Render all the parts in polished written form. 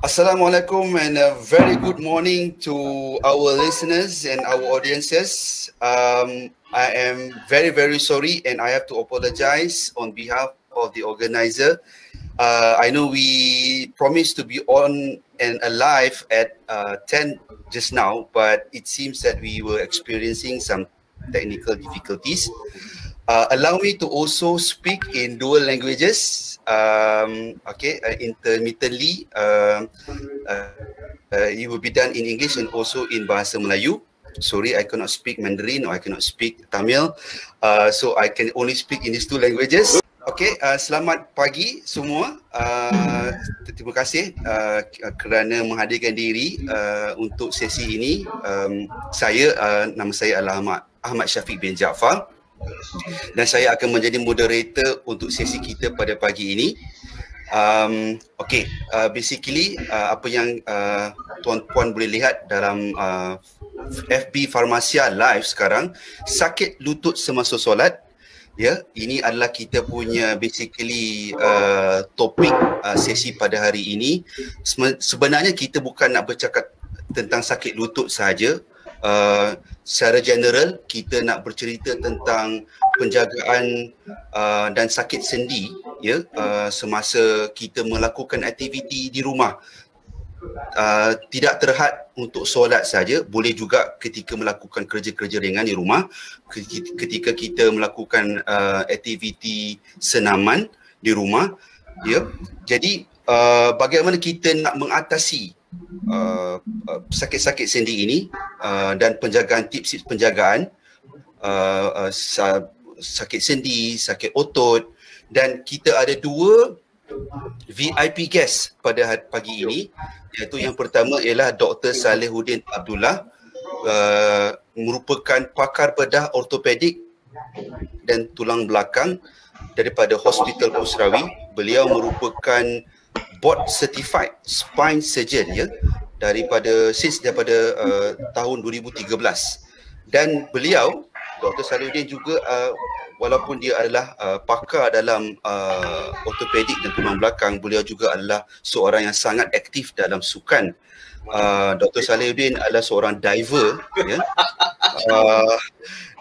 Assalamualaikum and a very good morning to our listeners and our audiences. I am very, very sorry and I have to apologize on behalf of the organizer. I know we promised to be on and alive at 10 just now, but it seems that we were experiencing some technical difficulties. Allow me to also speak in dual languages, intermittently. It will be done in English and also in Bahasa Melayu. Sorry, I cannot speak Mandarin or I cannot speak Tamil, so I can only speak in these two languages. Okay, selamat pagi semua. Terima kasih kerana menghadirkan diri untuk sesi ini. Nama saya adalah Ahmad Syafiq bin Jaafar. Dan saya akan menjadi moderator untuk sesi kita pada pagi ini. Basically apa yang tuan-puan boleh lihat dalam FB Farmasia live sekarang, sakit lutut semasa solat. Ya, ini adalah kita punya basically topik sesi pada hari ini. Sebenarnya kita bukan nak bercakap tentang sakit lutut sahaja. Secara general kita nak bercerita tentang penjagaan dan sakit sendi ya semasa kita melakukan aktiviti di rumah. Tidak terhad untuk solat saja, boleh juga ketika melakukan kerja-kerja ringan di rumah, ketika kita melakukan aktiviti senaman di rumah ya. Jadi bagaimana kita nak mengatasi sakit-sakit sendi ini dan penjagaan, tips penjagaan sakit sendi, sakit otot. Dan kita ada dua VIP guest pada pagi ini, iaitu yang pertama ialah Dr. Salihuddin Abdullah, merupakan pakar bedah ortopedik dan tulang belakang daripada Hospital Pusrawi. Beliau merupakan board certified spine surgeon ya daripada tahun 2013. Dan beliau, Dr. Salihuddin juga walaupun dia adalah pakar dalam ortopedik dan tulang belakang, beliau juga adalah seorang yang sangat aktif dalam sukan. Dr. Salihuddin adalah seorang diver ya.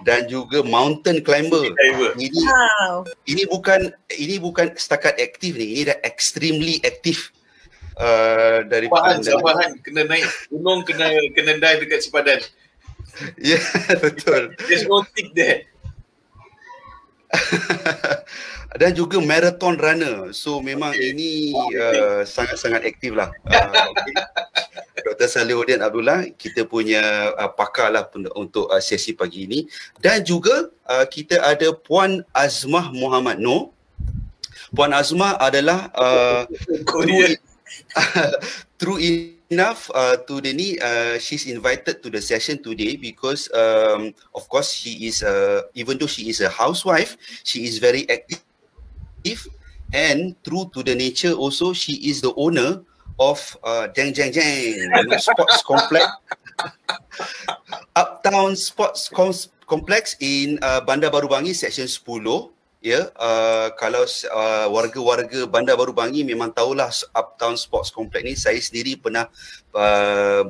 Dan juga mountain climber. Ini bukan setakat aktif ni, ini dah extremely aktif. Sabahan kena naik gunung, kena dive dekat sepadan. Ya, betul. There's no tick there. Dan juga marathon runner. So memang ini sangat-sangat aktif lah. Dr. Salihuddin Abdullah, kita punya pakar lah untuk sesi pagi ini. Dan juga kita ada Puan Azmah Muhammad Noor. Puan Azmah adalah true enough today ni she's invited to the session today because of course she is even though she is a housewife, she is very active, and true to the nature also, she is the owner of Jeng Sports Complex, Uptown Sports Complex in Bandar Baru Bangi Section 10. Ya, kalau warga-warga Bandar Baru Bangi memang tahulah Uptown Sports Complex ni. Saya sendiri pernah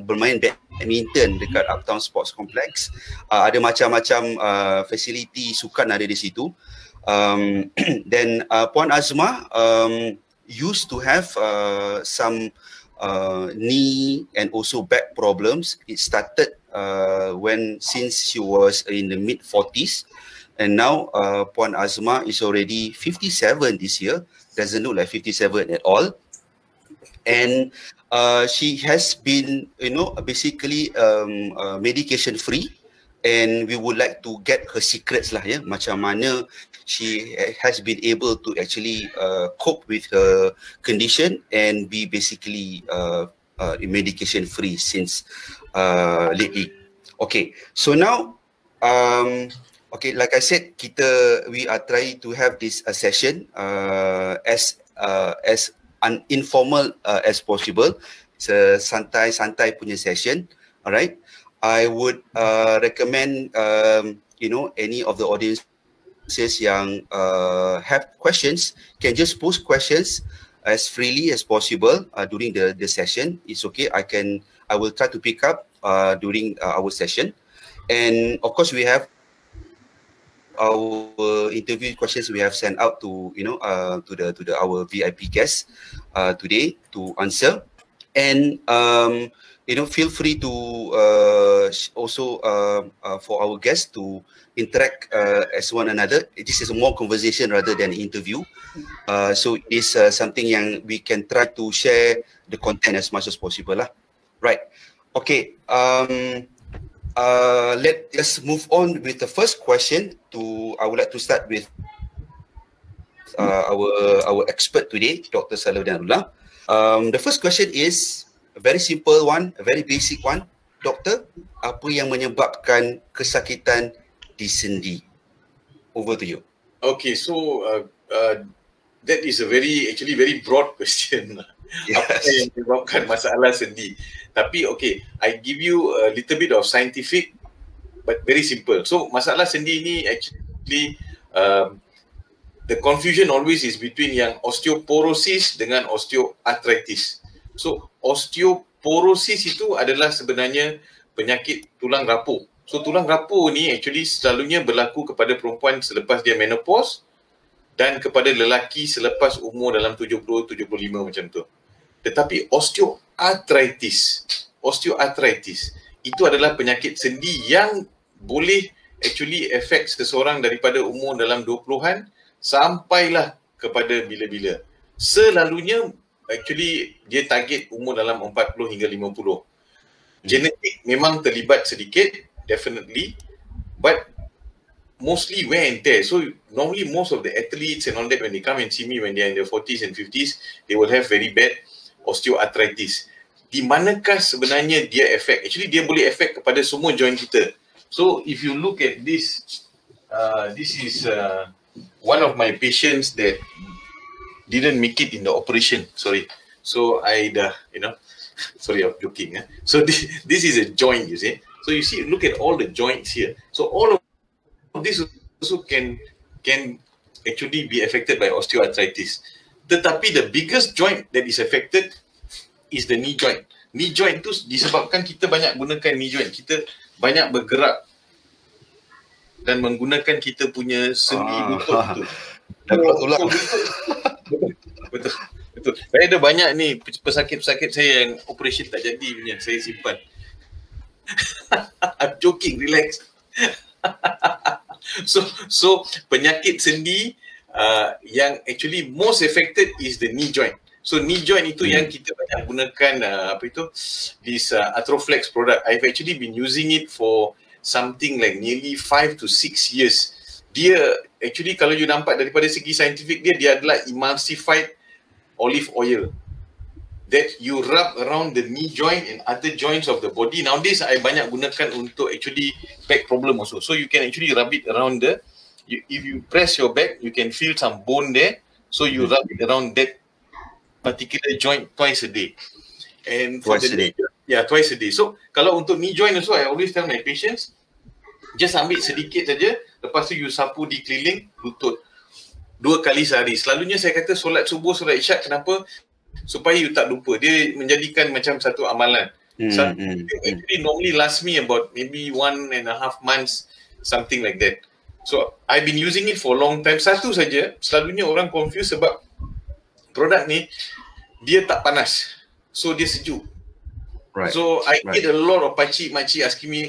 bermain badminton dekat Uptown Sports Complex. Ada macam-macam fasiliti sukan ada di situ. Dan Puan Azmah used to have some knee and also back problems. It started since she was in the mid-40s. And now Puan Azmah is already 57 this year. Doesn't look like 57 at all. And she has been, basically medication free. And we would like to get her secrets lah ya, macam mana she has been able to actually cope with her condition and be basically medication free since lately. Okay, so now okay, like I said, we are trying to have this session as informal as possible. It's a santai-santai punya session. Alright, I would recommend any of the audiences yang have questions can just post questions as freely as possible during the session. It's okay. I will try to pick up during our session. And of course, we have our interview questions we have sent out to our VIP guests today to answer. And feel free to also for our guests to interact as one another. This is a more conversation rather than interview. So it is something yang we can try to share the content as much as possible lah. Right. Okay. Let us move on with the first question. I would like to start with our expert today, Dr. Salahuddin Abdullah. The first question is a very simple one, a very basic one. Doktor, apa yang menyebabkan kesakitan di sendi? Over to you. Okay, so that is a very broad question. Yes. Apa yang menyebabkan masalah sendi? Tapi okay, I give you a little bit of scientific but very simple. So masalah sendi ni actually the confusion always is between yang osteoporosis dengan osteoarthritis. So osteoporosis itu adalah sebenarnya penyakit tulang rapuh. So tulang rapuh ni actually selalunya berlaku kepada perempuan selepas dia menopause dan kepada lelaki selepas umur dalam 70-75 macam tu. Tetapi osteoarthritis itu adalah penyakit sendi yang boleh actually affect seseorang daripada umur dalam 20-an sampailah kepada bila-bila. Selalunya actually dia target umur dalam 40 hingga 50. Genetik memang terlibat sedikit, definitely, but mostly wear and tear. So normally most of the athletes and all that, when they come and see me when they are in their 40s and 50s, they will have very bad osteoarthritis. Di manakah sebenarnya dia affect? Actually dia boleh affect kepada semua joint kita. So if you look at this, this is one of my patients that didn't make it in the operation. Sorry. So I sorry, I'm joking. So this is a joint, you see. So you see, look at all the joints here. So all of this also can actually be affected by osteoarthritis. Tetapi the biggest joint that is affected is the knee joint. Knee joint tu disebabkan kita banyak gunakan knee joint. Kita banyak bergerak dan menggunakan kita punya sendi lutut tu. Betul. Saya ada banyak ni pesakit-pesakit saya yang operation tak jadi punya, saya simpan. I'm joking, relax. So penyakit sendi yang actually most affected is the knee joint. So knee joint itu yang kita banyak gunakan this Arthroflex product. I've actually been using it for something like nearly 5 to 6 years. Dia actually kalau you nampak daripada segi saintifik dia adalah emulsified olive oil that you rub around the knee joint and other joints of the body. Nowadays I banyak gunakan untuk actually back problem also. So you can actually rub it around if you press your back, you can feel some bone there. So you rub it around that particular joint twice a day. And for twice a day. Yeah, twice a day. So kalau untuk knee joint also, I always tell my patients, just ambil sedikit saja, lepas tu you sapu di keliling lutut 2 kali sehari. Selalunya saya kata solat subuh, solat isyak. Kenapa? Supaya you tak lupa. Dia menjadikan macam satu amalan. Actually normally last me about maybe 1.5 months, something like that. So I've been using it for a long time. Satu saja, selalunya orang confuse sebab produk ni dia tak panas. So dia sejuk. Right. So I get a lot of pakcik-makcik asking me,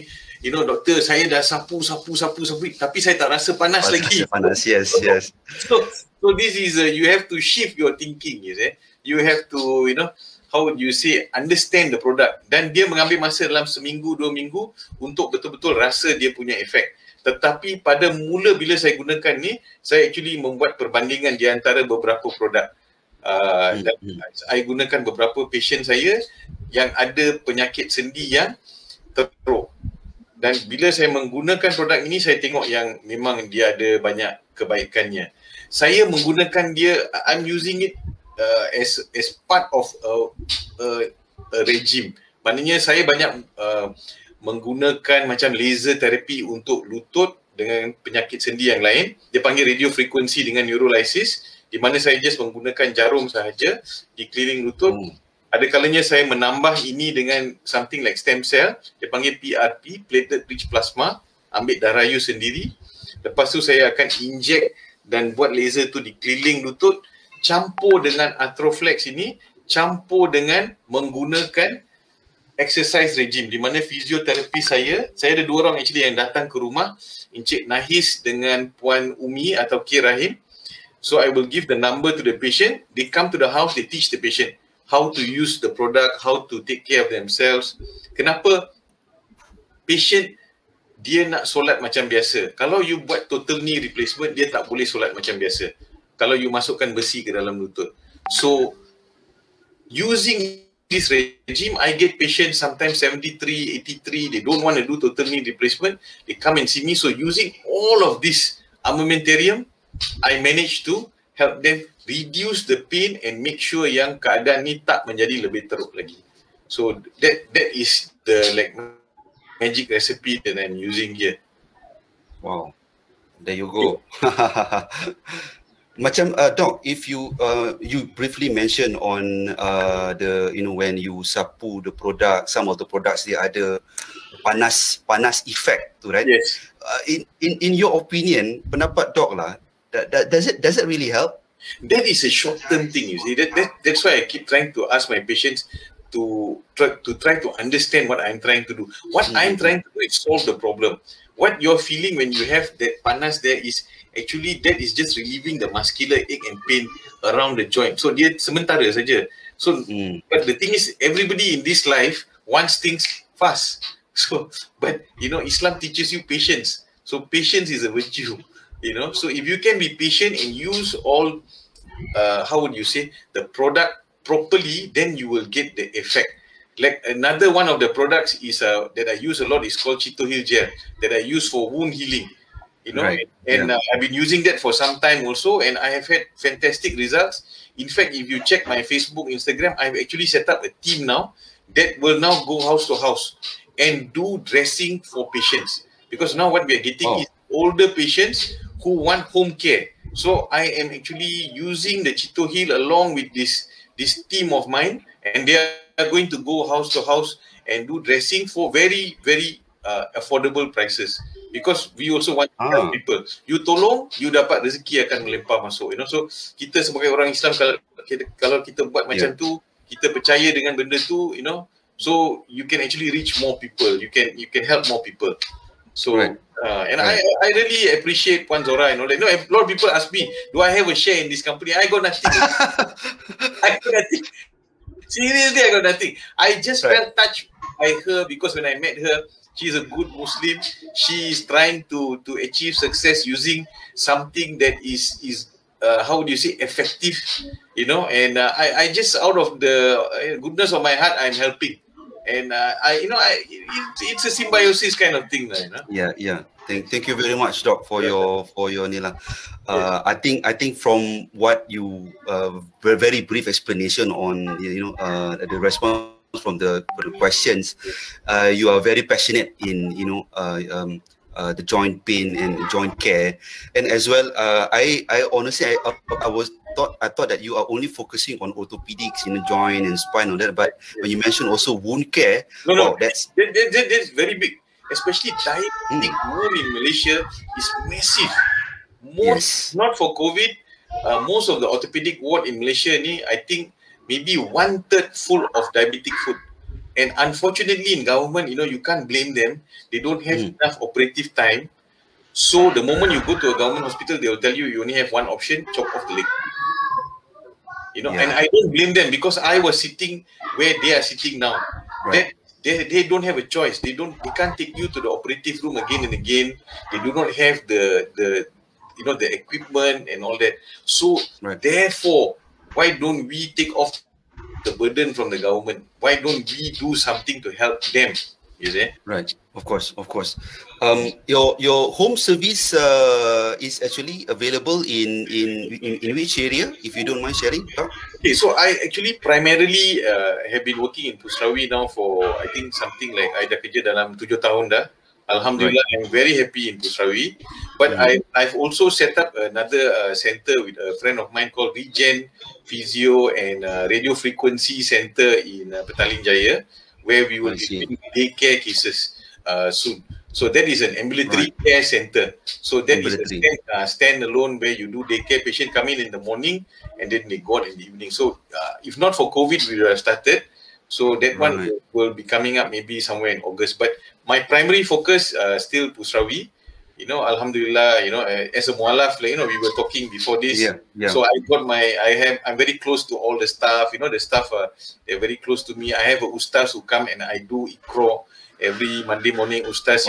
doktor, saya dah sapu tapi saya tak rasa panas lagi. Panas, yes. So this is you have to shift your thinking, you see. You have to, how would you say, understand the product. Dan dia mengambil masa dalam seminggu, 2 minggu untuk betul-betul rasa dia punya efek. Tetapi pada mula bila saya gunakan ni, saya actually membuat perbandingan di antara beberapa produk. Dan saya gunakan beberapa patient saya yang ada penyakit sendi yang teruk. Dan bila saya menggunakan produk ini, saya tengok yang memang dia ada banyak kebaikannya. Saya menggunakan dia, I'm using it as part of a regime. Maknanya saya banyak menggunakan macam laser therapy untuk lutut dengan penyakit sendi yang lain. Dia panggil radio frequency dengan neurolysis. di mana saya just menggunakan jarum sahaja di keliling lutut. Ada kalanya saya menambah ini dengan something like stem cell, dia panggil PRP, platelet rich plasma, ambil darah you sendiri. Lepas tu saya akan inject dan buat laser tu di keliling lutut, campur dengan Arthroflex ini, campur dengan menggunakan exercise regime di mana fisioterapi saya ada 2 orang actually yang datang ke rumah, Encik Nahis dengan Puan Umi atau K. Rahim. So I will give the number to the patient, they come to the house, they teach the patient how to use the product, how to take care of themselves. Kenapa? Patient dia nak solat macam biasa. Kalau you buat total knee replacement, dia tak boleh solat macam biasa. Kalau you masukkan besi ke dalam lutut. So, using this regime, I get patients sometimes 73, 83, they don't want to do total knee replacement. They come and see me. So, using all of this armamentarium, I manage to help them reduce the pain and make sure yang keadaan ni tak menjadi lebih teruk lagi. So that is the like magic recipe that I'm using here. Wow, there you go. Macam Doc, if you briefly mention on the when you sapu the product, some of the products dia ada panas effect tu, right? Yes. In your opinion, pendapat Doc lah, does it really help? That is a short-term thing, you see. That's why I keep trying to ask my patients to try to understand what I'm trying to do. What I'm trying to do is solve the problem. What you're feeling when you have that panas there is actually that is just relieving the muscular ache and pain around the joint. So dia sementara saja. So but the thing is, everybody in this life wants things fast. So but Islam teaches you patience. So patience is a virtue. So if you can be patient and use all, how would you say, the product properly, then you will get the effect. Like another one of the products is that I use a lot is called Chitohil gel that I use for wound healing. Right. And I've been using that for some time also, and I have had fantastic results. In fact, if you check my Facebook, Instagram, I've actually set up a team now that will now go house to house and do dressing for patients. Because now what we are getting is older patients who want home care. So I am actually using the Chitohil along with this team of mine, and they are going to go house to house and do dressing for very, very affordable prices. Because we also want to help people. You tolong, you dapat rezeki akan melimpah masuk. So kita sebagai orang Islam, kalau kita buat macam tu, kita percaya dengan benda tu, so you can actually reach more people. You can help more people. So and I really appreciate Puan Zora and all that. A lot of people ask me, do I have a share in this company? I got nothing. I got nothing. Seriously, I got nothing. I just felt touched by her because when I met her, she's a good Muslim. She is trying to achieve success using something that is how do you say, effective, and I just out of the goodness of my heart, I'm helping. And it's a symbiosis kind of thing, Yeah. Thank you very much, Doc, for your Nila. I think from what you very brief explanation on the response from the questions, you are very passionate in the joint pain and joint care, and as well, I honestly I thought that you are only focusing on orthopedics in the joint and spine and that, but when you mentioned also wound care, that's very big. Especially diabetic wound in Malaysia is massive. Not for COVID, most of the orthopedic ward in Malaysia I think maybe 1/3 full of diabetic foot. And unfortunately in government, you can't blame them. They don't have enough operative time. So the moment you go to a government hospital, they will tell you only have one option, chop off the leg. And I don't blame them because I was sitting where they are sitting now. Right. They don't have a choice. They can't take you to the operative room again and again. They do not have the equipment and all that. So therefore, why don't we take off the burden from the government? Why don't we do something to help them? You see? Right. Of course. Your home service is actually available in which area, if you don't mind sharing? Okay, so I actually primarily have been working in Pusrawi now for I think something like I dah kerja dalam 7 tahun dah. Alhamdulillah, I'm very happy in Pusrawi. But I've also set up another center with a friend of mine called Regen Physio and Radio Frequency Center in Petaling Jaya, where we will be doing daycare cases soon. So that is an ambulatory care center. So that is a stand-alone where you do daycare. Patient come in the morning and then they go out in the evening. So if not for COVID, we would have started. So that one will be coming up maybe somewhere in August. But my primary focus still Pusrawi. You know, Alhamdulillah, you know, as a mualaf, like, you know, we were talking before this. So I'm very close to all the staff. You know, the staff they're very close to me. I have a ustaz who come and I do Iqra every Monday morning. Ustaz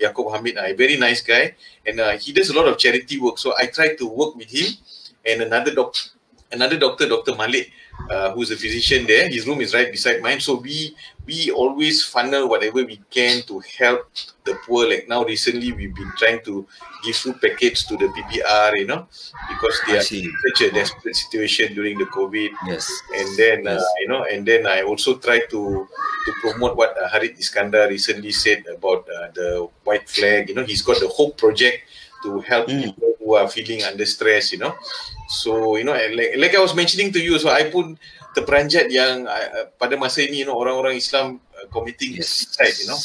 Yaakob Hamid, a very nice guy, and he does a lot of charity work. So I try to work with him and another doctor, Dr. Malik, who's a physician there. His room is right beside mine. So we always funnel whatever we can to help the poor. Like now recently we've been trying to give food packets to the PPR, you know, because they are in such a desperate situation during the COVID. And then you know, and then I also try to promote what Harid Iskandar recently said about the white flag. You know, he's got the Hope Project to help people who are feeling under stress, you know. So, you know, like I was mentioning to you, so I pun terperanjat yang pada masa ini, you know, orang-orang Islam committing suicide, you know.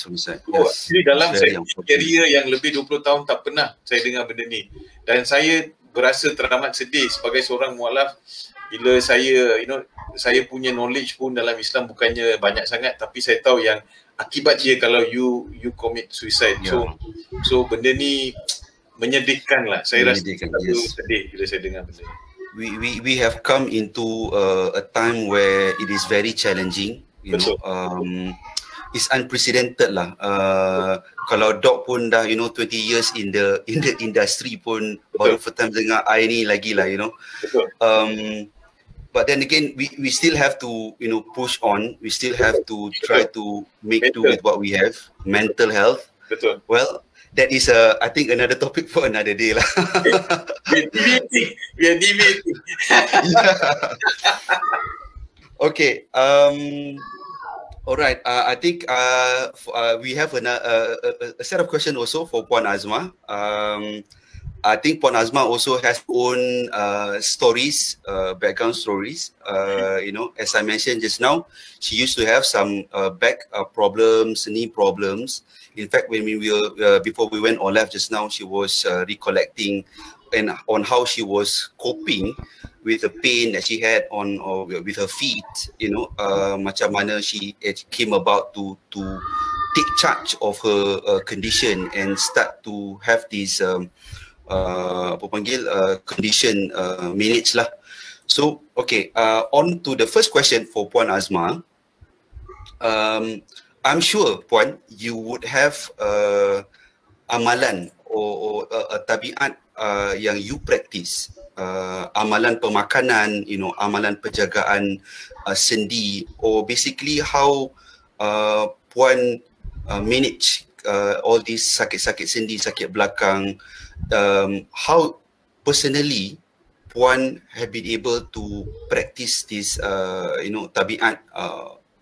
Jadi dalam saya career yang lebih 20 tahun tak pernah saya dengar benda ni. Dan saya berasa teramat sedih sebagai seorang mualaf bila saya, you know, saya punya knowledge pun dalam Islam bukannya banyak sangat, tapi saya tahu yang akibat dia kalau you commit suicide. So benda ni menyedihkan lah. Saya rasa sedih bila saya dengar benda ni. We have come into a time where it is very challenging, you know. It's unprecedented lah. Kalau Doc pun dah, you know, 20 years in the industry pun baru first time dengar I ni lagi lah, you know. But then again, we still have to, you know, push on. We still have to try to make do with what we have. Mental health. Well, that is I think another topic for another day lah. We are debating. Okay. All right. I think we have a set of questions also for Puan Azma. I think Puan Azma also has own stories, background stories. You know, as I mentioned just now, she used to have some back problems, knee problems. In fact, when we were before we went on live just now, she was recollecting and on how she was coping with the pain that she had on with her feet. You know, macam mana she came about to take charge of her condition and start to have this condition managed lah. So okay, on to the first question for Puan Azma. I'm sure, Puan, you would have amalan or a tabiat yang you practice, amalan pemakanan, you know, amalan penjagaan sendi, or basically how Puan manage all these sakit-sakit sendi, sakit belakang. How personally Puan have been able to practice this, you know, tabiat?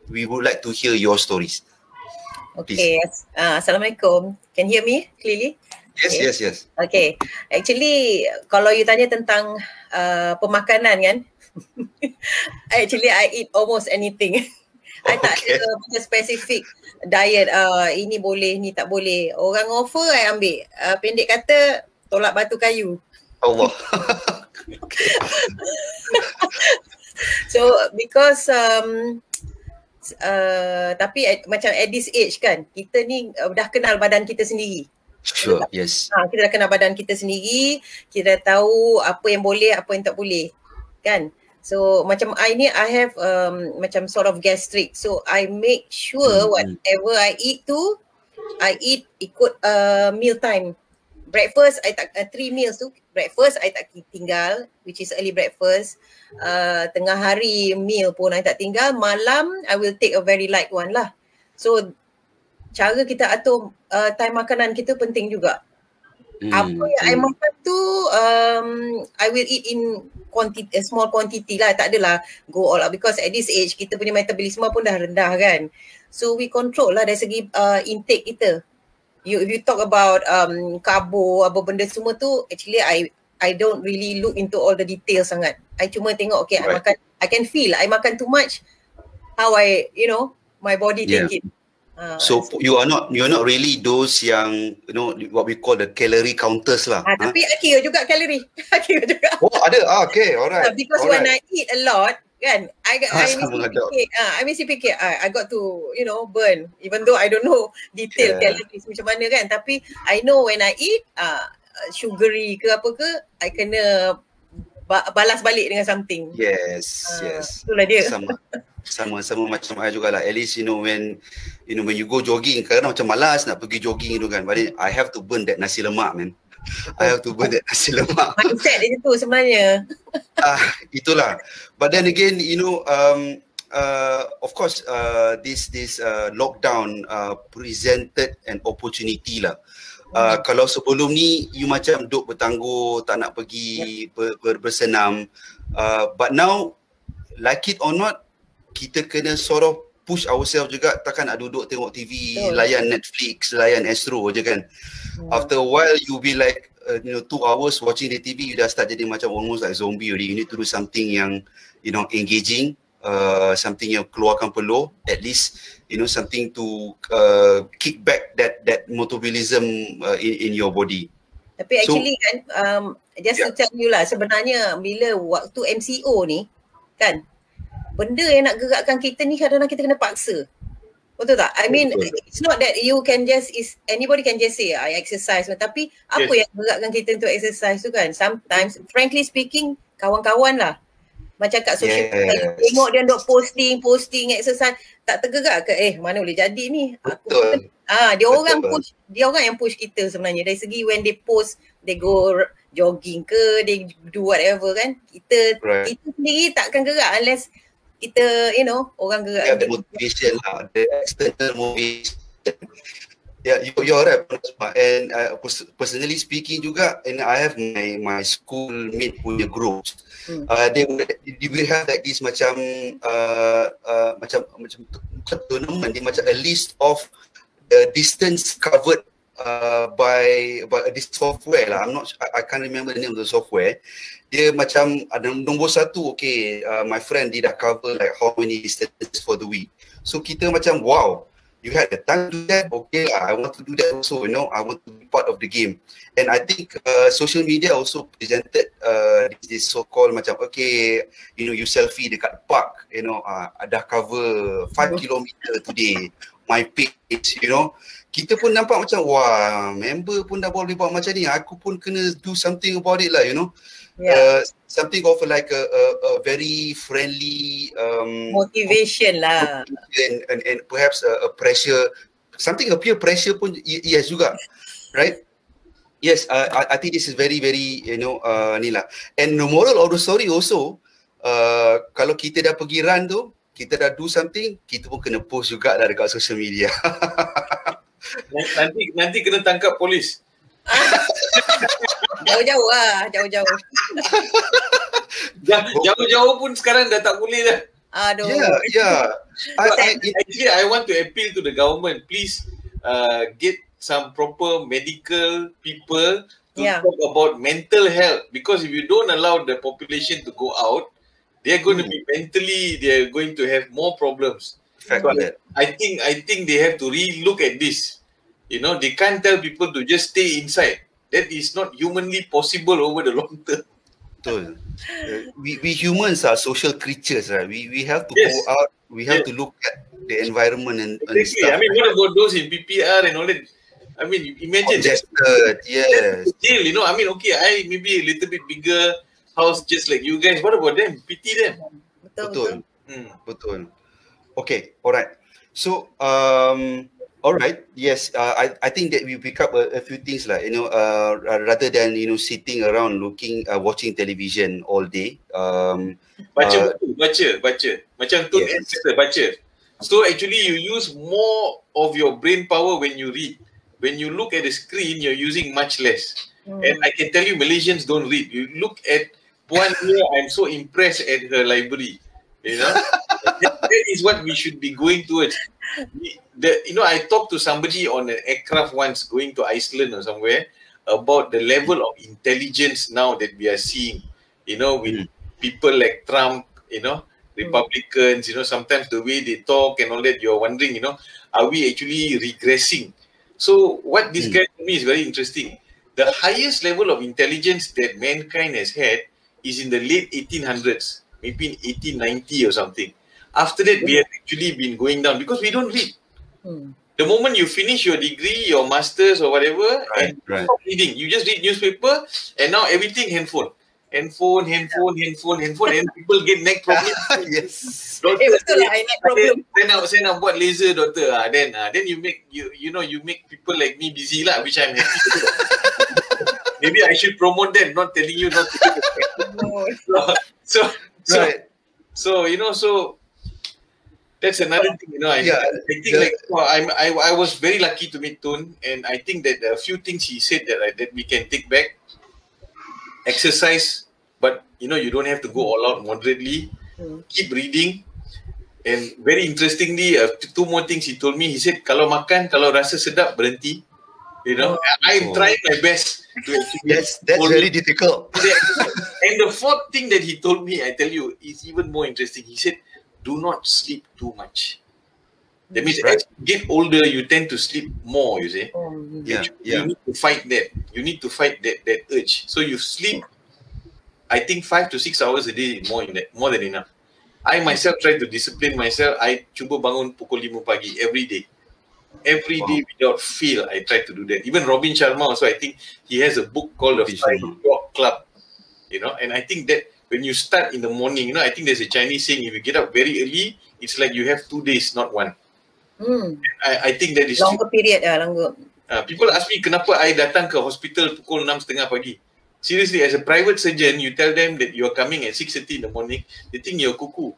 We would like to hear your stories. Okay. Assalamualaikum. Can you hear me clearly? Yes. Okay. Actually, kalau you tanya tentang pemakanan kan, actually I eat almost anything. I tak ada specific diet. Ini boleh, ni tak boleh. Orang offer, I ambil. Pendek kata, tolak batu kayu. Allah. So because tapi macam at this age kan, kita ni dah kenal badan kita sendiri. Sure, yes. Kita dah kenal badan kita sendiri, kita dah tahu apa yang boleh, apa yang tak boleh, kan? So macam I ni, I have macam sort of gastric, so I make sure whatever I eat tu, I eat ikut meal time. Breakfast, I tak 3 meals tu. Breakfast, I tak tinggal, which is early breakfast. Tengah hari meal pun I tak tinggal. Malam, I will take a very light one lah. So, cara kita atur time makanan kita penting juga. Apa yang I makan tu, I will eat in quantity, small quantity lah. Tak adalah go all out, because at this age, kita punya metabolisme pun dah rendah kan. So, we control lah dari segi intake kita. if you talk about karbo, apa benda semua tu, actually I don't really look into all the details sangat. I cuma tengok, okay, I can feel I makan too much, how I, my body take it. So you're not really those yang, what we call the calorie counters lah. Tapi I kira juga kalori. I kira juga. Oh, ada. Okay, alright. Because when I eat a lot, kan, I mesti fikir I got to burn, even though I don't know detail calories macam mana kan, tapi I know when I eat sugary ke apa ke, I kena balas balik dengan something. Yes. Itulah dia. Sama macam I jugalah. At least when you go jogging, kadang macam malas nak pergi jogging tu kan, but then I have to burn that nasi lemak, man. I have to burn that nasi lemak. Mindset dia tu sebenarnya. Itulah. But then again, of course, this lockdown presented an opportunity lah. Kalau sebelum ni, you macam duk bertangguh, tak nak pergi bersenam. But now, like it or not, kita kena sort of push ourselves juga. Takkan nak duduk tengok TV, layan Netflix, layan Astro je kan. After a while, you be like, 2 hours watching the TV, you dah start jadi macam almost like zombie already. You need to do something yang, engaging, something yang keluarkan peluh, at least, something to kick back that metabolism in your body. Tapi actually kan, just to tell you lah, sebenarnya bila waktu MCO ni, kan, benda yang nak gerakkan kita ni kadang-kadang kita kena paksa. Betul tak? I mean, it's not that you can just, anybody can just say, I exercise. Tapi apa yang gerakkan kita untuk exercise tu kan? Sometimes, frankly speaking, kawan-kawan lah. Macam kat social media, tengok dia duk posting exercise, tak tergerak ke? Mana boleh jadi ni? Betul. Dia orang yang push kita sebenarnya. Dari segi when they post, they go jogging ke, they do whatever kan. Kita sendiri takkan gerak unless kita, orang gerak. The motivation lah, the external motivation. Yeah, you're right. And personally speaking juga, and I have my schoolmate punya groups. They will have like this macam tournament, dia macam a list of the distance covered by this software lah. I can't remember the name of the software. Dia macam ada nombor 1, okay, my friend dia dah cover like how many distances for the week. So kita macam wow, you had the time to do that, okay lah, I want to do that also, I want to be part of the game. And I think social media also presented this so-called macam, okay, you selfie dekat park, dah cover 5 kilometer today, my page, kita pun nampak macam, wah, member pun dah boleh buat macam ni, aku pun kena do something about it lah, something of like a very friendly motivation lah, and perhaps a pressure, something a peer pressure pun yes juga, right? Yes, I think this is very very ni lah. And the moral of the story also, kalau kita dah pergi run tu, kita dah do something, kita pun kena post juga lah dekat social media. Nanti kena tangkap polis. Jauh-jauh lah, jauh-jauh. Jauh-jauh pun sekarang dah tak boleh dah. Aduh. Yeah. Actually, I want to appeal to the government. Please get some proper medical people to talk about mental health. Because if you don't allow the population to go out, they're going to be mentally, they're going to have more problems. So I think they have to re-look at this. They can't tell people to just stay inside. That is not humanly possible over the long term. Betul. We humans are social creatures, right? We have to go out. We have to look at the environment and stuff. I mean, what about those in PPR and all that? I mean, imagine. Yes. Still, I mean, okay, I maybe a little bit bigger house just like you guys. What about them? Pity them. Betul. Okay, alright. So, alright, yes, I think that we pick up a few things lah, rather than sitting around watching television all day. Baca. Macam tu baca. So actually you use more of your brain power when you read. When you look at the screen, you're using much less. And I can tell you, Malaysians don't read. You look at Puan here, I'm so impressed at her library. That is what we should be going towards. I talked to somebody on an aircraft once going to Iceland or somewhere about the level of intelligence now that we are seeing, with people like Trump, Republicans, sometimes the way they talk and all that, you're wondering, are we actually regressing? So what this guy told me is very interesting. The highest level of intelligence that mankind has had is in the late 1800s, maybe in 1890 or something. After that, we have actually been going down because we don't read. The moment you finish your degree, your master's or whatever, and stop reading, you just read newspaper, and now everything handphone, and people get neck problems. Yes. Betul lah, neck problem. Saya nak buat laser, doctor. Then you make you make people like me busy lah, which I'm happy to do. Maybe I should promote them, not telling you not to do it. So that's another thing, I think I was very lucky to meet Tun, and I think that a few things he said that we can take back. Exercise, but you don't have to go all out, moderately. Keep reading, and very interestingly, 2 more things he told me. He said, kalau makan, kalau rasa sedap, berhenti. I'm trying my best to actually. That's very difficult. And the 4th thing that he told me, I tell you, is even more interesting. He said, do not sleep too much. That means as you get older, you tend to sleep more, you see. You need to fight that. You need to fight that urge. So you sleep, I think 5 to 6 hours a day, more than enough. I myself try to discipline myself. I cuba bangun pukul 5 pagi every day. Every day without fail, I try to do that. Even Robin Sharma also, I think he has a book called The 5 O'Clock Club. And I think that when you start in the morning, I think there's a Chinese saying, if you get up very early, it's like you have 2 days, not 1. I think that is longer period longer. People ask me kenapa I datang ke hospital pukul 6:30 pagi. Seriously, as a private surgeon, you tell them that you're coming at 6:30 in the morning, they think you're cuckoo.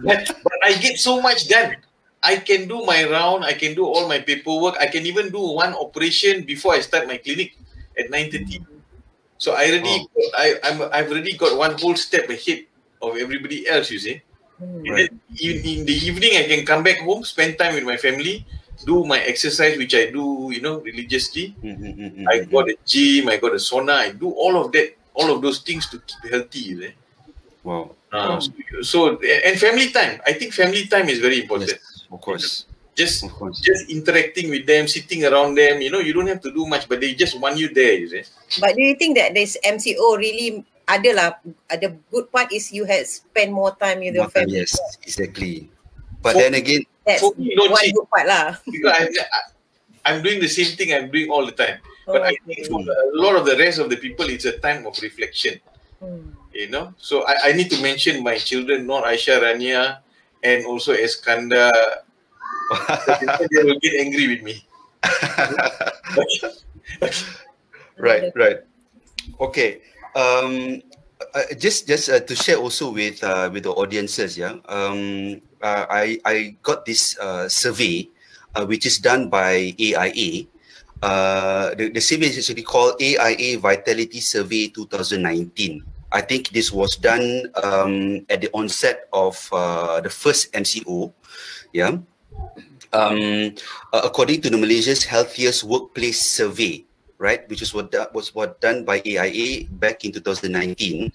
But I get so much done. I can do my round, I can do all my paperwork, I can even do 1 operation before I start my clinic at 9:30. So I've already got 1 whole step ahead of everybody else, you see. And then in the evening, I can come back home, spend time with my family, do my exercise, which I do, religiously. I got a gym, I got a sauna, I do all of that, all of those things to keep healthy. You see. Wow. So and family time. I think family time is very important. Yes, of course. Just interacting with them, sitting around them. You don't have to do much, but they just want you there. You see. But do you think that this MCO really the good part is you had spent more time with your family? Yes, exactly. But then again, that's one good part lah. Because I'm doing the same thing I'm doing all the time. But I think for a lot of the rest of the people, it's a time of reflection. So I need to mention my children, Noor, Aisha, Rania, and also Eskandar. They will get angry with me. Right. Okay. Just to share also with the audiences, I got this survey which is done by AIA. The survey is actually called AIA Vitality Survey 2019. I think this was done at the onset of the first MCO. According to the Malaysia's Healthiest Workplace Survey, right, which was what done by AIA back in 2019,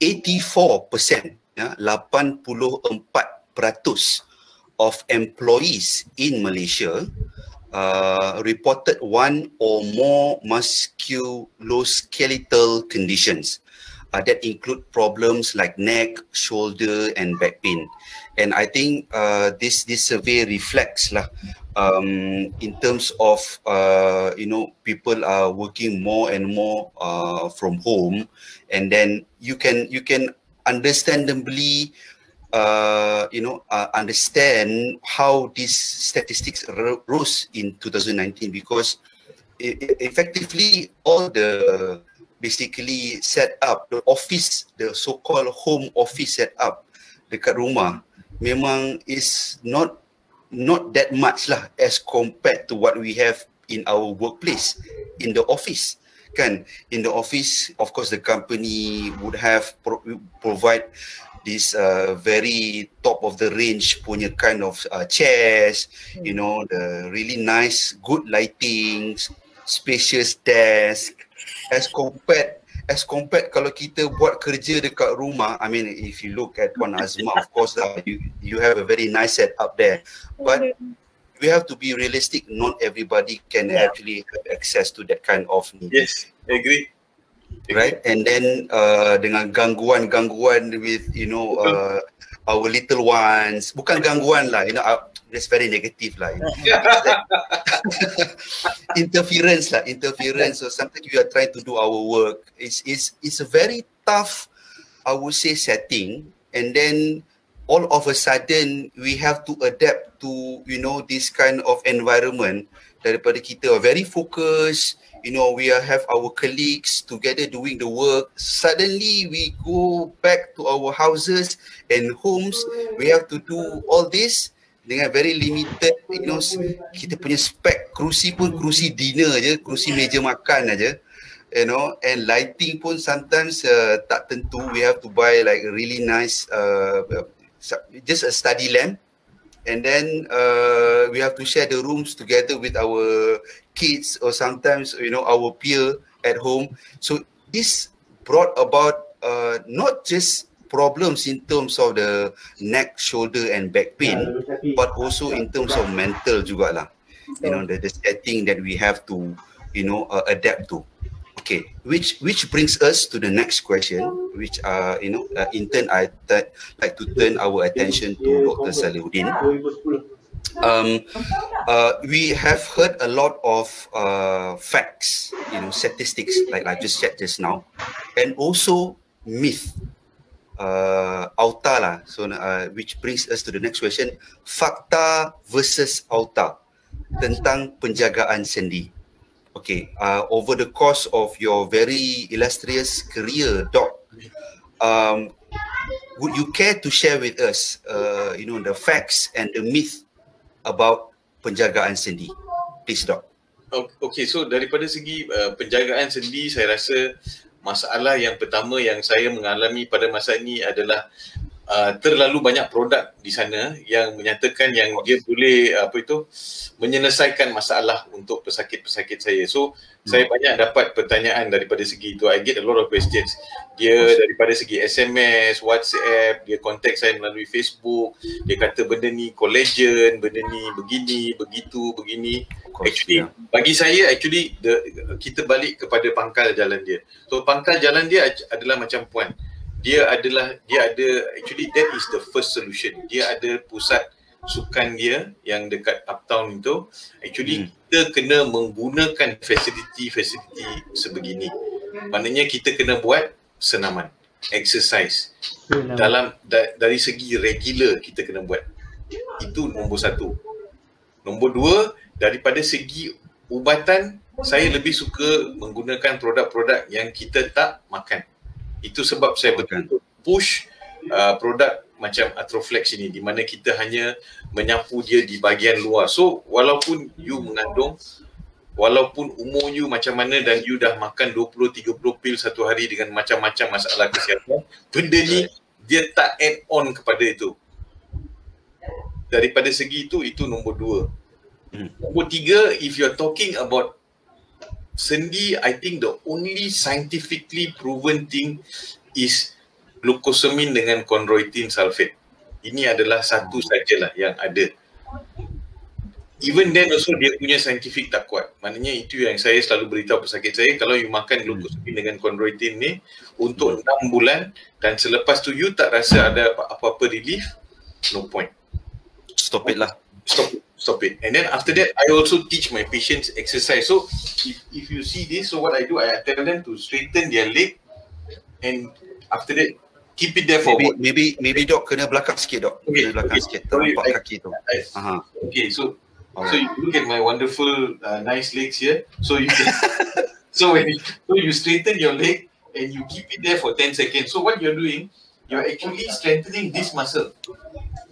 84%, 84% of employees in Malaysia reported one or more musculoskeletal conditions that include problems like neck, shoulder, and back pain. And I think this survey reflects in terms of people are working more and more from home, and then you can understandably understand how these statistics rose in 2019, because effectively all the basically set up the office, the so-called home office set up dekat rumah memang is not that much lah as compared to what we have in our workplace, in the office. kan, in the office, of course the company would have provide this very top of the range punya kind of chairs, you know, the really nice, good lighting, spacious desk, as compared kalau kita buat kerja dekat rumah. I mean, if you look at Puan Azma, of course you have a very nice setup there, but we have to be realistic. Not everybody can actually have access to that kind of need. Yes, I agree. Right, and then dengan gangguan with, you know, our little ones, bukan gangguan lah, you know, that's very negative lah, you know. interference. So sometimes we are trying to do our work. It's a very tough, I would say, setting, and then all of a sudden we have to adapt to, you know, this kind of environment. Daripada kita very focused, you know, we have our colleagues together doing the work. Suddenly we go back to our houses and homes. We have to do all this dengan very limited, you know, kita punya spek kerusi pun kerusi dinner je, kerusi meja makan aja, you know, and lighting pun sometimes tak tentu. We have to buy like a really nice just a study lamp, and then we have to share the rooms together with our kids, or sometimes, you know, our peer at home. So this brought about not just problems in terms of the neck, shoulder and back pain, but also in terms of mental jugalah. You know, the setting that we have to, you know, adapt to. Okay, which brings us to the next question, which you know, in turn I like to turn our attention to Dr. Salihuddin. We have heard a lot of facts, you know, statistics, like I just said just now, and also myth, auta lah. So which brings us to the next question, fakta versus auta tentang penjagaan sendi. Okay, over the course of your very illustrious career, Doc, would you care to share with us, you know, the facts and the myth about penjagaan sendi? Please, Doc. Okay, so daripada segi penjagaan sendi, saya rasa masalah yang pertama yang saya mengalami pada masa ini adalah terlalu banyak produk di sana yang menyatakan yang dia boleh menyelesaikan masalah untuk pesakit-pesakit saya. So saya banyak dapat pertanyaan daripada segi itu. I get a lot of questions. Dia daripada segi SMS, WhatsApp, dia contact saya melalui Facebook. Dia kata benda ni collagen, benda ni begini, begitu, begini. Actually, bagi saya kita balik kepada pangkal jalan dia. So pangkal jalan dia adalah macam Puan. Dia ada actually that is the first solution. Dia ada pusat sukan dia yang dekat uptown itu. Actually kita kena menggunakan facility sebegini. Maknanya kita kena buat senaman, exercise. Dari segi regular kita kena buat. Itu nombor satu. Nombor dua, daripada segi ubatan, saya lebih suka menggunakan produk-produk yang kita tak makan. Itu sebab saya betul push produk macam Atroflex ini, di mana kita hanya menyapu dia di bahagian luar. So walaupun you mengandung, walaupun umur you macam mana dan you dah makan 20-30 pil satu hari dengan macam-macam masalah kesihatan, benda ni dia tak add on kepada itu. Daripada segi itu nombor dua. Nombor tiga, if you're talking about sendi, I think the only scientifically proven thing is glucosamine dengan chondroitin sulfate. Ini adalah satu sajalah yang ada. Even then also dia punya scientific tak kuat. Maknanya itu yang saya selalu beritahu pesakit saya, kalau you makan glucosamine dengan chondroitin ni untuk 6 bulan dan selepas tu you tak rasa ada apa-apa relief, no point. Stop it lah. Stop it. And then after that, I also teach my patients exercise. So if you see this, so what I do, I tell them to straighten their leg, and after that, keep it there for maybe Doc kena belakang sikit, Doc. Okay, kena belakang sikit. Nampak kaki tu. Okay, so you look at my wonderful, nice legs here. So you can, so you straighten your leg and you keep it there for 10 seconds. So what you're doing, you're actually strengthening this muscle.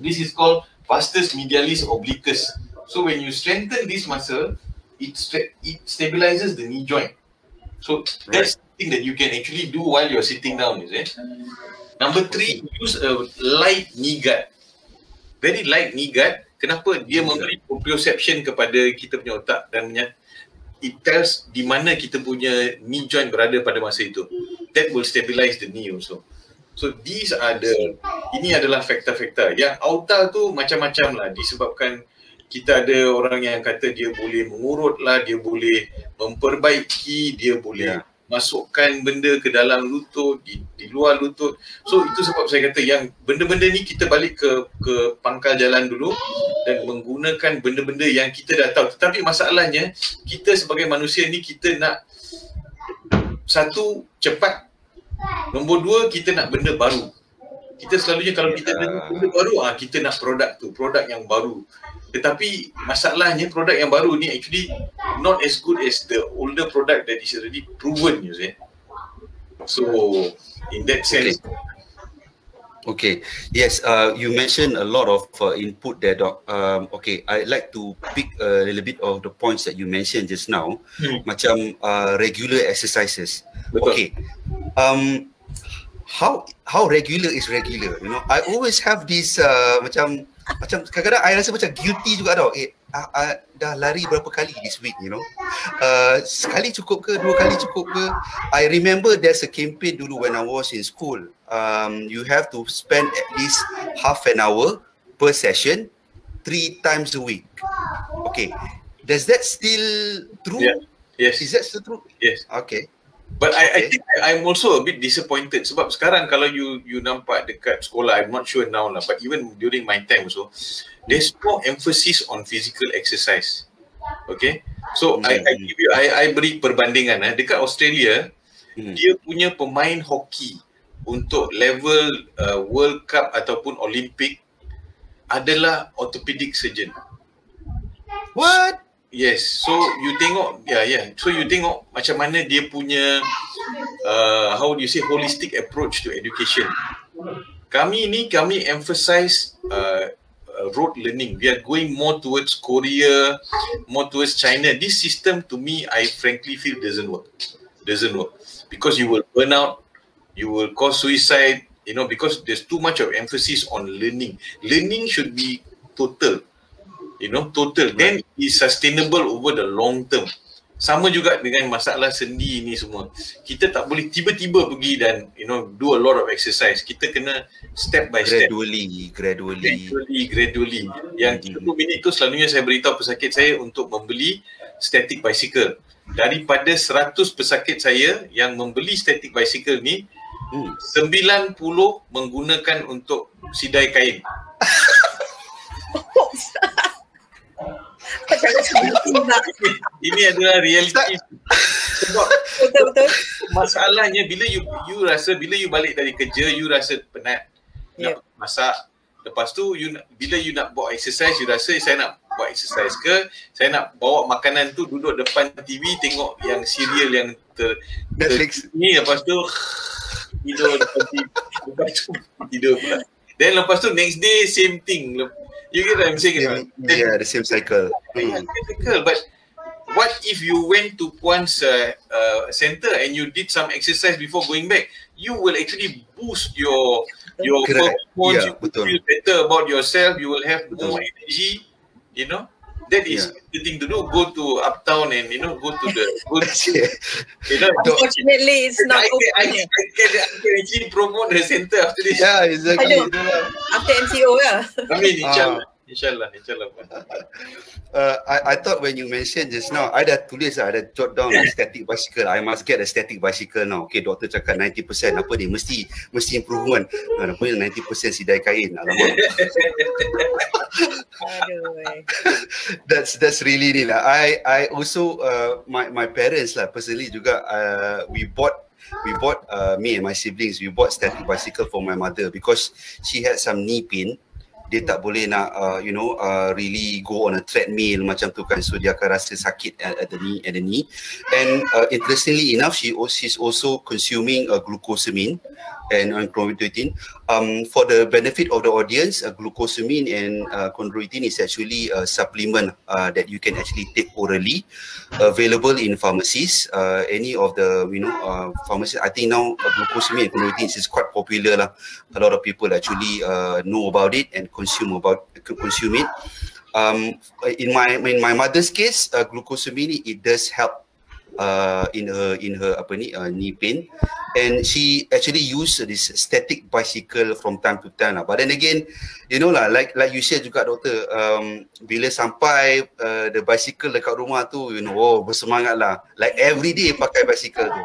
This is called vastus medialis obliquus. So when you strengthen this muscle, it stabilizes the knee joint. So that's something that you can actually do while you're sitting down, is it? Number 3, use a light knee guard. Very light knee guard. Kenapa? Dia memberi proprioception kepada kita punya otak dan it tells di mana kita punya knee joint berada pada masa itu. That will stabilize the knee also. So these are ini adalah faktor-faktor. Yang outer tu macam-macam lah, disebabkan kita ada orang yang kata dia boleh mengurut lah, dia boleh memperbaiki, dia boleh masukkan benda ke dalam lutut, di luar lutut. So itu sebab saya kata yang benda-benda ni kita balik ke pangkal jalan dulu dan menggunakan benda-benda yang kita dah tahu. Tetapi masalahnya kita sebagai manusia ni kita nak, satu, cepat. Nombor 2, kita nak benda baru. Kita selalunya kalau kita nak benda baru, kita nak produk yang baru. Tetapi masalahnya produk yang baru ni actually not as good as the older product that is already proven, you see. So in that sense. Okay. Yes, you mentioned a lot of input there, Doc. Okay, I'd like to pick a little bit of the points that you mentioned just now. Macam regular exercises. Betul. Okay. How regular is regular? You know, I always have this macam kadang-kadang I rasa macam guilty juga tau. Dah lari berapa kali this week, you know. Sekali cukup ke, 2 kali cukup ke? I remember there's a campaign dulu when I was in school. You have to spend at least half an hour per session 3 times a week. Okay. Does that still true? Yeah. Yes. Is that still true? Yes. Okay. But I think I'm also a bit disappointed sebab sekarang kalau you nampak dekat sekolah, I'm not sure now lah, but even during my time also, there's more emphasis on physical exercise. Okay, so I beri perbandingan dekat Australia, dia punya pemain hoki untuk level World Cup ataupun Olympic adalah orthopedic surgeon. What? Yes, so you tengok, so you tengok macam mana dia punya how do you say, holistic approach to education. Kami emphasize rote learning. We are going more towards Korea, more towards China. This system to me, I frankly feel doesn't work because you will burn out, you will cause suicide, you know, because there's too much of emphasis on learning. Learning should be total. You know, total, then is sustainable over the long term. Sama juga dengan masalah sendi ni semua. Kita tak boleh tiba-tiba pergi dan, you know, do a lot of exercise. Kita kena step by step. Gradually. Yang 30 minit tu selalunya saya beritahu pesakit saya untuk membeli static bicycle. Daripada 100 pesakit saya yang membeli static bicycle ni, 90 menggunakan untuk sidai kain. Ini adalah realiti. Sebab betul. Masalahnya bila you rasa, bila you balik dari kerja, you rasa penat nak masak. Lepas tu bila you nak buat exercise, you rasa saya nak buat exercise ke, saya nak bawa makanan tu duduk depan TV tengok yang serial yang Netflix ni, lepas tu tidur depan TV, lepas tu tidur pula. Then lepas tu next day same thing. You get what I'm saying? Yeah, the same cycle. But what if you went to Puan's center and you did some exercise before going back? You will actually boost your performance. You feel better about yourself. You will have more energy. You know, that is the thing to do. Go to Uptown and, you know, go to the you know, unfortunately it's not I can actually promote the center after this. Yeah, exactly. After MCO I mean, inshallah. I thought when you mentioned just now, I dah tulis lah, I dah jot down static bicycle. I must get a static bicycle now. Okay, doktor cakap 90%. Apa ni? Mesti improvement. Namanya 90% sidai kain. Alamak. That's really ni lah. I also my parents lah personally juga, we bought me and my siblings, we bought static bicycle for my mother because she had some knee pain. dia tak boleh nak really go on a treadmill macam tu kan, so dia akan rasa sakit at the knee. And interestingly enough, she's also consuming glucosamine and chondroitin. For the benefit of the audience, glucosamine and chondroitin is actually a supplement that you can actually take orally, available in pharmacies. Any of the pharmacies. I think now glucosamine and chondroitin is quite popular lah. A lot of people actually know about it and consume it. In my mother's case, glucosamine, it does help in her knee pain, and she actually used this static bicycle from time to time lah. But then again, like you said juga doktor, bila sampai the bicycle dekat rumah tu, bersemangat lah, like every day pakai bicycle tu.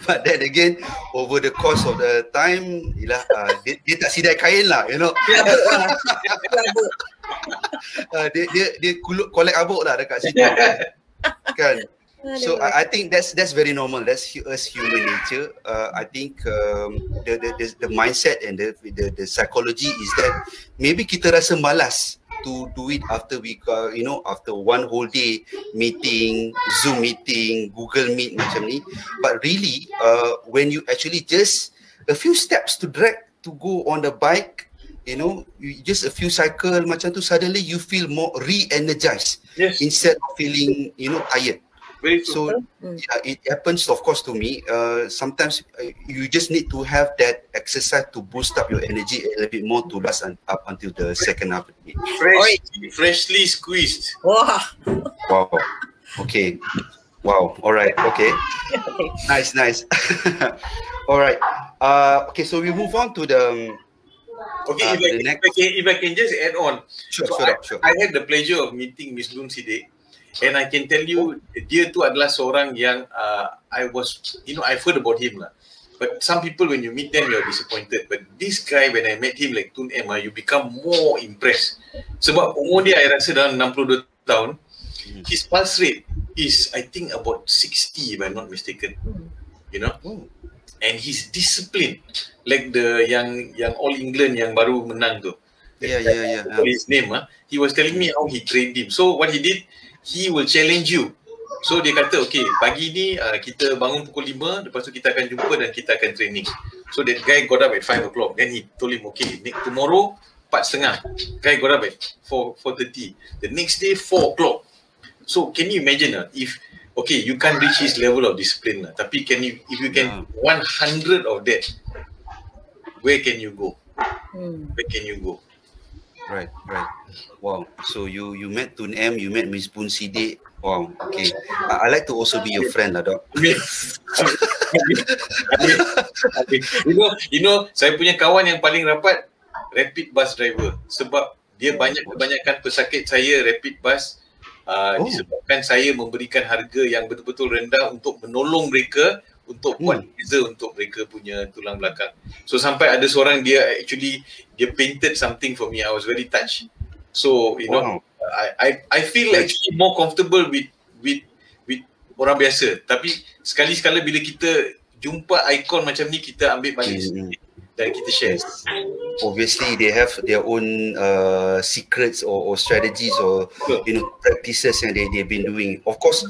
But then again, over the course of the time, dia tak sidai kain lah, dia collect abuk lah dekat situ kan. So I think that's very normal. That's us human nature. I think the mindset and the psychology is that maybe kita rasa malas to do it after we after one whole day meeting, Zoom meeting, Google Meet macam ni. But really, when you actually just a few steps to go on the bike, you just a few cycle macam tu, suddenly you feel more re-energized instead of feeling tired. Very true. So it happens, of course, to me. Sometimes you just need to have that exercise to boost up your energy a little bit more to last up until the second half of the day. Freshly squeezed. Wow. Okay. Wow. All right. Okay. Nice. All right. Okay. So we move on to the. Okay. If I can just add on. Sure. I had the pleasure of meeting Miss Bloom Sidek. And I can tell you, dia tu adalah seorang yang I've heard about him lah. But some people, when you meet them, you're disappointed. But this guy, when I met him, like Tun M, you become more impressed. Sebab umur dia, I rasa dalam 62 tahun. His pulse rate is, I think, about 60, if I'm not mistaken. And his discipline, like the yang All England yang baru menang tu. Yeah. His name, he was telling me how he trained him. So what he did, he will challenge you. So dia kata, okay, pagi ni kita bangun pukul 5, lepas tu kita akan jumpa dan kita akan training. So that guy got up at 5 o'clock. Then he told him, okay, tomorrow 4:30. Guy got up at 4:30. The next day 4 o'clock. So can you imagine if, okay, you can't reach his level of discipline, tapi if you can 100 of that, where can you go? Where can you go? Right. Wow. So you met Tun M, you met Miss Bloom Sidek. Wow. Okay. I like to also be your friend lah, Dok. Saya punya kawan yang paling rapat rapid bus driver, sebab dia kebanyakan pesakit saya rapid bus disebabkan saya memberikan harga yang betul-betul rendah untuk menolong mereka untuk buat beza untuk mereka punya tulang belakang. So sampai ada seorang dia painted something for me. I was very touched. So I feel actually more comfortable with orang biasa. Tapi sekali-sekala bila kita jumpa ikon macam ni, kita ambil balik dan kita share. Obviously they have their own secrets or strategies or practices yang they've been doing. Of course,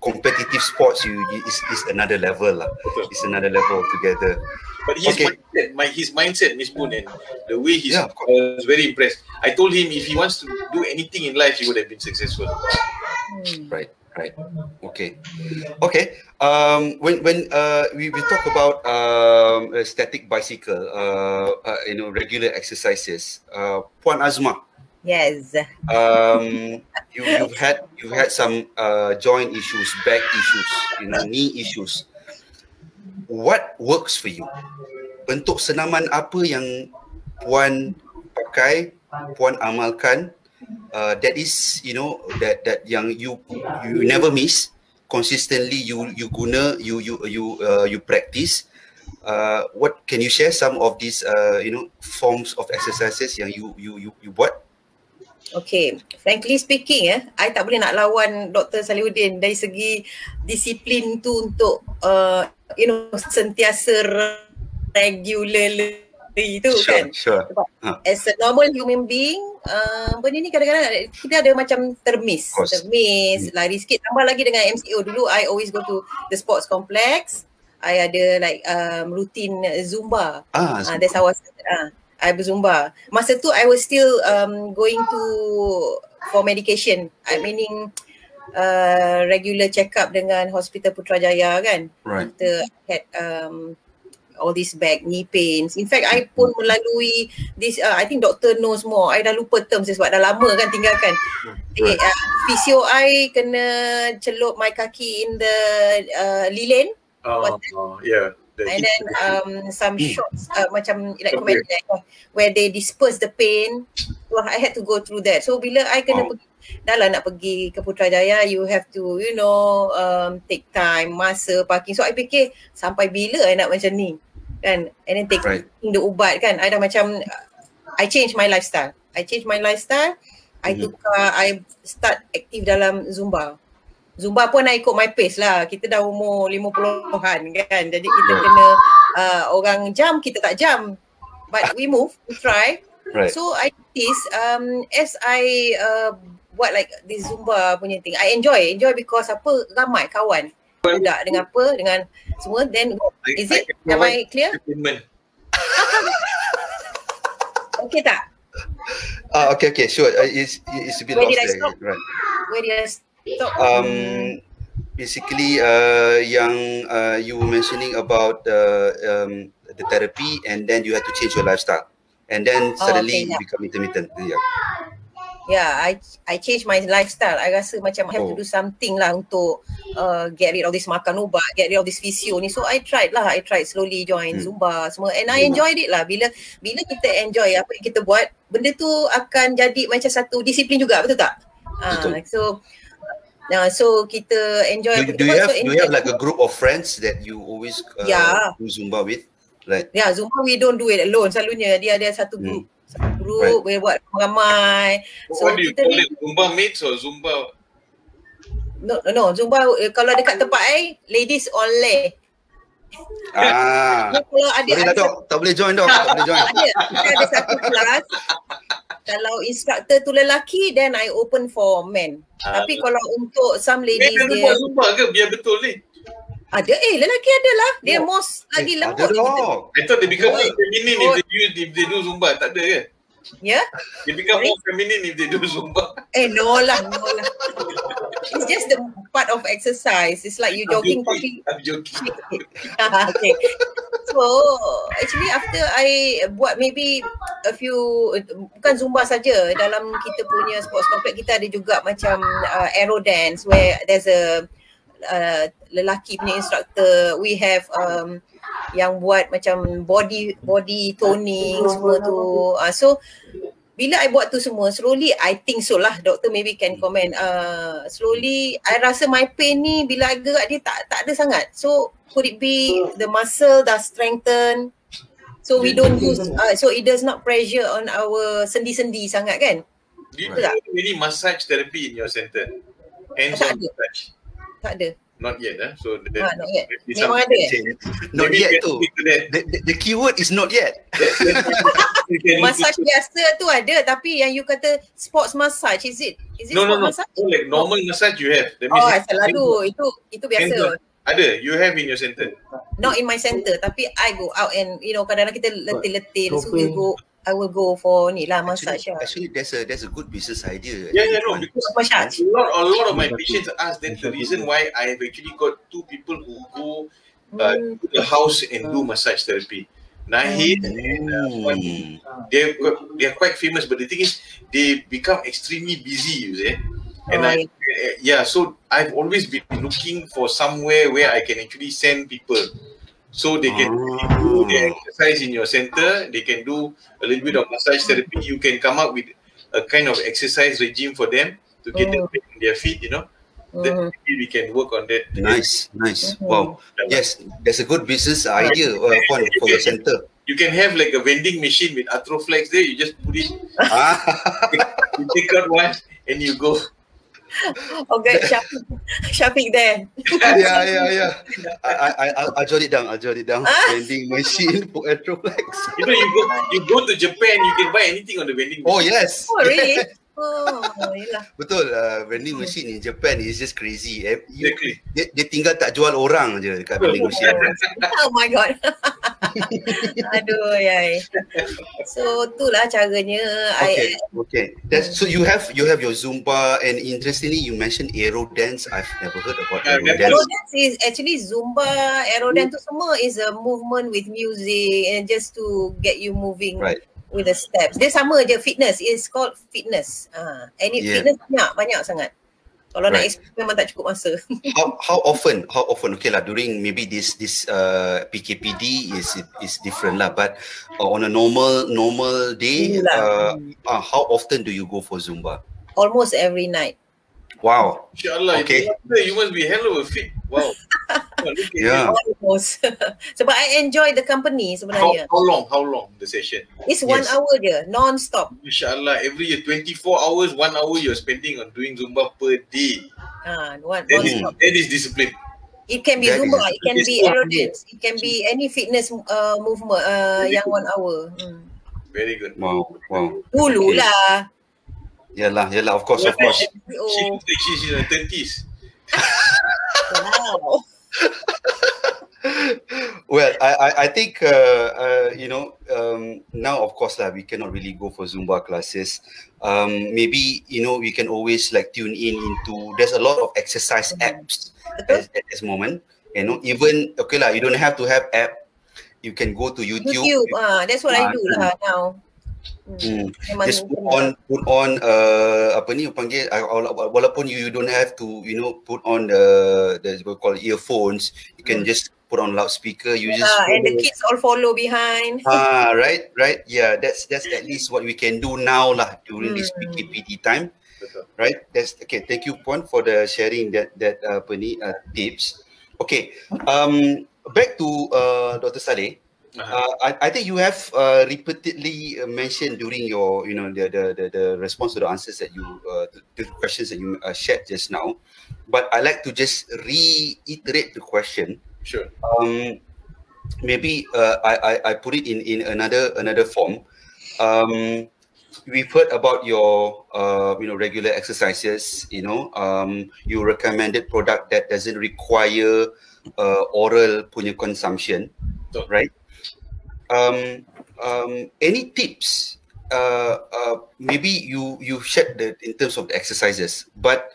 competitive sports is another level lah. It's another level together. But his mindset, Miss Poon, and the way I was very impressed. I told him if he wants to do anything in life, he would have been successful. Right. Okay. When we talk about a static bicycle, regular exercises, Puan Azma. Yes. You've had some joint issues, back issues, knee issues. What works for you? Bentuk senaman apa yang Puan pakai, Puan amalkan, that is that yang you never miss, consistently you guna, you practice. What can you share some of these forms of exercises yang you buat? Okay, frankly speaking, I tak boleh nak lawan Dr. Salihuddin dari segi disiplin tu untuk sentiasa regularly Itu kan. Sure. Sebab as a normal human being, benda ni kadang-kadang kita ada macam termis, lari sikit. Tambah lagi dengan MCO dulu, I always go to the sports complex. I ada like routine Zumba. That's how I berzumba. Masa tu I was still going for medication. I meaning regular check up dengan Hospital Putrajaya kan. Right. Kita had all these back, knee pains. In fact, I pun melalui this, I think doctor knows more. I dah lupa terms sebab dah lama kan tinggalkan. Physio I kena celup my kaki in the linen. Yeah. And then some shots macam like where they disperse the pain. So I had to go through that. So bila I kena pergi, dah lah nak pergi ke Putrajaya, you have to take time, masa, parking. So I fikir sampai bila I nak macam ni kan. And then taking the ubat kan, I dah macam I change my lifestyle. I start aktif dalam Zumba. Zumba pun I ikut my pace lah. Kita dah umur 50-an kan. Jadi kita kena orang jam, kita tak jam. But we move, we try. Right. So I as I buat like this Zumba punya thing, I enjoy because apa, ramai kawan. Budak dengan apa, dengan semua. Then is it, am I clear? Okay tak? Okay, sure. It's a bit lost there. Right. Where did I stop? Basically, yang you were mentioning about the therapy, and then you had to change your lifestyle, and then suddenly you become intermittent. Yeah, I changed my lifestyle. I rasa macam I have to do something lah untuk get rid of this makan ubat, get rid of this physio ni. So I tried slowly join Zumba semua, and I enjoyed it lah. Bila kita enjoy apa yang kita buat, benda tu akan jadi macam satu disiplin juga, betul tak? So kita enjoy. Do you have like a group of friends that you always do Zumba with? Like Zumba we don't do it alone. Selalunya dia ada satu group. We buat ramai. So what do you call it? Zumba mates or Zumba? No, Zumba kalau dekat tempat ladies only. Kalau ada tak boleh join dok. Ada satu kelas. Kalau instructor tu lelaki, then I open for men. Tapi kalau untuk some ladies dia buat Zumba ke biar betul ni? Ada, lelaki ada lah. Dia most lagi lembut. I thought they become more feminine if they do Zumba. Tak ada ke? Yeah? They become more feminine if they do Zumba. No lah. It's just the part of exercise. It's like you jogging. I'm joking. Okay. So actually after I buat maybe a few, bukan Zumba saja, dalam kita punya sports complex kita ada juga macam aero dance where there's a lelaki punya instructor. We have yang buat macam body toning semua tu. So bila I buat tu semua, slowly I think so lah, doktor maybe can comment. Slowly I rasa my pain ni bila I gerak dia tak ada sangat. So could it be the muscle dah strengthen? So we don't use, so it does not pressure on our sendi-sendi sangat kan? Do you do any massage therapy in your center? Hands-on massage? Tak ada. Not yet, So not yet. Memang ada. Not yet tu. The keyword is not yet. Massage biasa tu ada, tapi yang you kata sports massage, is it no. massage? Like normal massage you have. That means selalu itu biasa. Ada, you have in your center. Not in my center, tapi I go out and kadang-kadang kita letih-letih, so I will go for ni lah massage. Actually, there's a good business idea. No, because massage. A lot of my patients ask that the reason why I have actually got two people who go to the house and do massage therapy. Nahid and they're quite famous, but the thing is they become extremely busy, you see. And so I've always been looking for somewhere where I can actually send people. So they can do the exercise in your center, they can do a little bit of massage therapy. You can come up with a kind of exercise regime for them to get them in their feet, Then maybe we can work on that. Nice. Wow. Yes, that's a good business idea for your center. You can have like a vending machine with Arthroflex there, you just put it, you take out one and you go. Okay, Syafiq there. Yeah. I'll jot it down. Vending machine for Electroflex. You know, you go to Japan, you can buy anything on the vending Oh machine. yes. Oh, really? Yes. Oh, yelah. Betul, vending machine in Japan is just crazy. Exactly. Dia tinggal tak jual orang je dekat vending machine. Oh my god. Aduh, yai. So itulah caranya. Okay. So you have your Zumba, and interestingly you mentioned aero dance. I've never heard about aero dance. Aero dance is actually Zumba. Aero dance tu semua is a movement with music and just to get you moving. Right. With the steps. Dia sama je, fitness. It's called fitness. Fitness banyak sangat. Kalau nak explain memang tak cukup masa. How often? Okay lah, during maybe this PKPD is different lah, but on a normal day, how often do you go for Zumba? Almost every night. Wow. Inshallah. Okay. You must be hell of a fit. Wow. Yeah. Almost. Sebab I enjoy the company sebenarnya. How long the session? It's 1 hour je, non-stop. Inshallah, every year 24 hours, 1 hour you're spending on doing Zumba per day. Non-stop. That is discipline. It can be Zumba, it can be aero dance, it can be any fitness movement yang 1 hour. Very good. Wow. Dulu lah. Yalah, of course. She looks like she's in her 30s. Wow. Well, I think now of course lah, we cannot really go for Zumba classes. Maybe we can always like tune into. There's a lot of exercise apps at this moment. Even okay lah, you don't have to have app. You can go to YouTube. That's what I do lah now. Just put on apa ni panggil, walaupun you don't have to put on the what we call earphones, you can just put on loudspeaker, you just and the kids all follow behind. Right, yeah, that's at least what we can do now lah during this PKPD time. Right, that's okay. Thank you Puan for the sharing that apa ni tips. Okay, back to Dr. Saleh. I think you have repeatedly mentioned during your the response to the answers that you the questions that you shared just now, but I like to just reiterate the question. Sure. Maybe I put it in another form. We've heard about your regular exercises. You recommended product that doesn't require oral punya consumption, right? Any tips? Maybe you shared that in terms of the exercises, but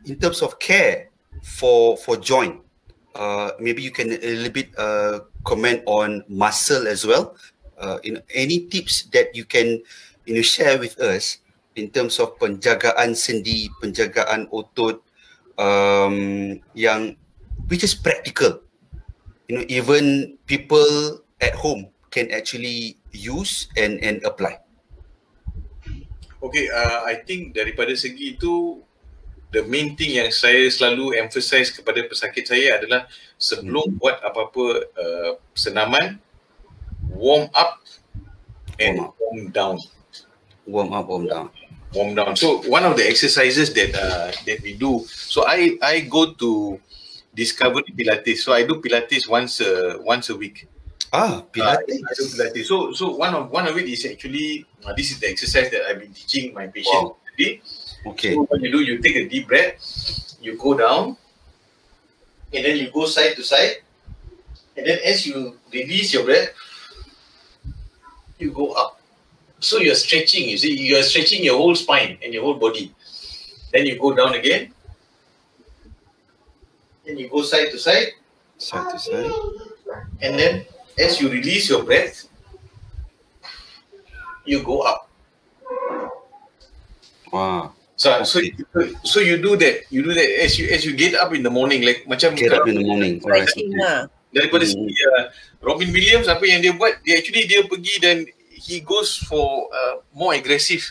in terms of care for joint, maybe you can a little bit comment on muscle as well. Any tips that you can share with us in terms of penjagaan sendi, penjagaan otot, yang which is practical. Even people at home can actually use and apply. Okay, I think daripada segi itu, the main thing yang saya selalu emphasize kepada pesakit saya adalah sebelum buat apa-apa senaman, warm up and warm down. Warm up, warm down. Warm down. So one of the exercises that we do. So I go to Discovery Pilates. So I do Pilates once a week. Pilates. I do Pilates. So one of it is actually this is the exercise that I've been teaching my patients today. Okay. So what you do, you take a deep breath, you go down, and then you go side to side, and then as you release your breath, you go up. So you're stretching. You see, you're stretching your whole spine and your whole body. Then you go down again. Then you go side to side. Side to side. And then as you release your breath, you go up. Wow. So you do that. You do that as you get up in the morning, like macam get up in the morning. Alright. Daripada sini Robin Williams apa yang dia buat, dia pergi dan he goes for more aggressive.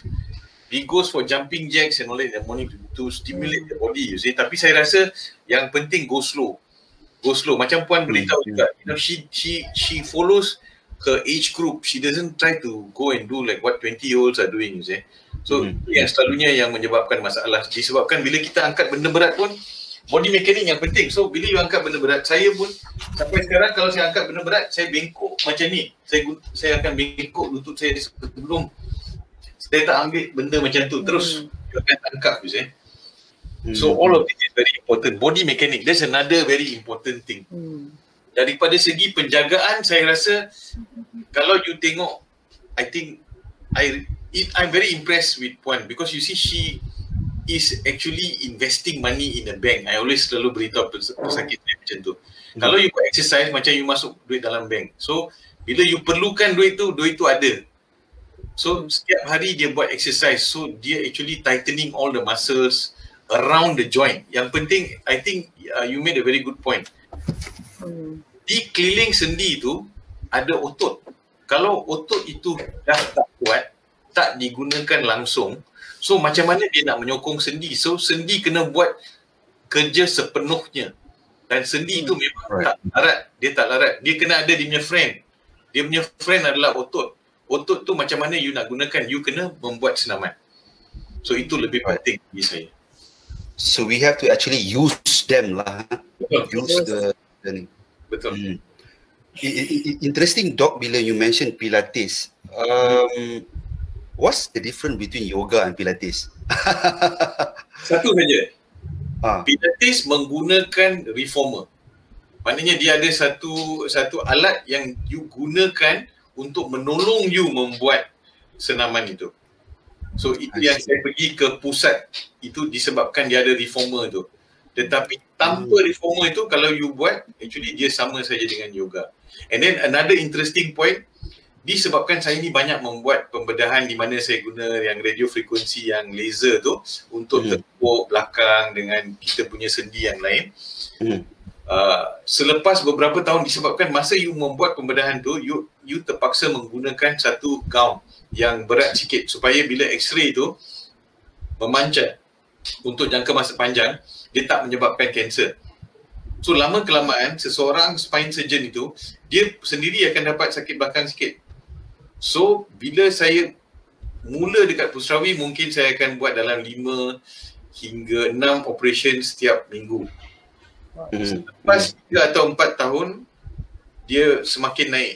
He goes for jumping jacks and all that in the morning to stimulate the body, you see. Tapi saya rasa yang penting go slow. Go slow. Macam Puan beritahu juga, she follows her age group. She doesn't try to go and do like what 20-year-olds are doing, you see. So yang selalunya yang menyebabkan masalah, disebabkan bila kita angkat benda berat pun body mechanic yang penting. So bila you angkat benda berat, saya pun sampai sekarang kalau saya angkat benda berat, saya bengkok macam ni. Saya akan bengkok lutut saya sebelum saya tak ambil benda macam tu. Terus you akan angkat, you see. So all of this is very important. Body mechanic, that's another very important thing. Daripada segi penjagaan, saya rasa kalau you tengok, I think I'm very impressed with Puan because you see she is actually investing money in a bank. I always selalu beritahu pesakit saya macam tu. Kalau you buat exercise, macam you masuk duit dalam bank. So bila you perlukan duit tu ada. So setiap hari dia buat exercise. So dia actually tightening all the muscles around the joint. Yang penting, I think you made a very good point. Di keliling sendi tu ada otot. Kalau otot itu dah tak kuat, tak digunakan langsung, so macam mana dia nak menyokong sendi? So sendi kena buat kerja sepenuhnya. Dan sendi itu memang tak larat. Dia tak larat. Dia kena ada dia punya friend. Dia punya friend adalah otot. Otot tu macam mana you nak gunakan? You kena membuat senaman. So itu lebih penting bagi saya. So we have to actually use them lah. Use the Betul. Interesting, Doc, bila you mention Pilates. What's the difference between yoga and Pilates? Satu saja. Pilates menggunakan reformer. Maknanya dia ada satu alat yang you gunakan untuk menolong you membuat senaman itu. So itu yang saya pergi ke pusat, itu disebabkan dia ada reformer tu. Tetapi tanpa reformer itu, kalau you buat, actually dia sama saja dengan yoga. And then another interesting point, disebabkan saya ni banyak membuat pembedahan di mana saya guna yang radio frekuensi yang laser tu untuk tepuk belakang dengan kita punya sendi yang lain. Selepas beberapa tahun, disebabkan masa you membuat pembedahan tu, you terpaksa menggunakan satu gown yang berat sikit supaya bila x-ray tu memancat untuk jangka masa panjang, dia tak menyebabkan kanser. So lama kelamaan, seseorang spine surgeon itu, dia sendiri akan dapat sakit belakang sikit. So bila saya mula dekat Pusrawi, mungkin saya akan buat dalam 5 hingga 6 operation setiap minggu. Selepas 3 atau 4 tahun, dia semakin naik.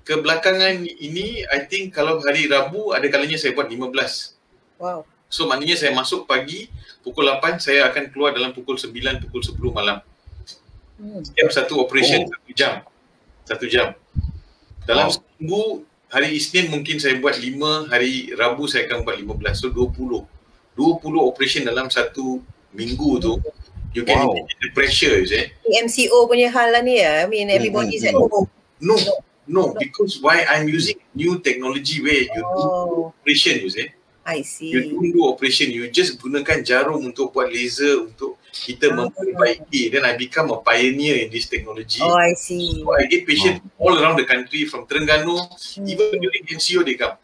Kebelakangan ini, I think kalau hari Rabu, ada kalanya saya buat 15. Wow. So maknanya saya masuk pagi, pukul 8, saya akan keluar dalam pukul 9, pukul 10 malam. Setiap satu operation 1 jam. 1 jam. Dalam seminggu, hari Isnin mungkin saya buat 5, hari Rabu saya akan buat 15. So 20. 20 operation dalam satu minggu tu. You can imagine the pressure, you see. MCO punya hal lah ni ya. I mean everybody is at home. No, because why I'm using new technology where you do operation, you see. I see. You don't do operation, you just gunakan jarum untuk buat laser untuk kita memperbaiki. Then I become a pioneer in this technology. Oh, I see. So I get patients all around the country, from Terengganu, even during MCO they come.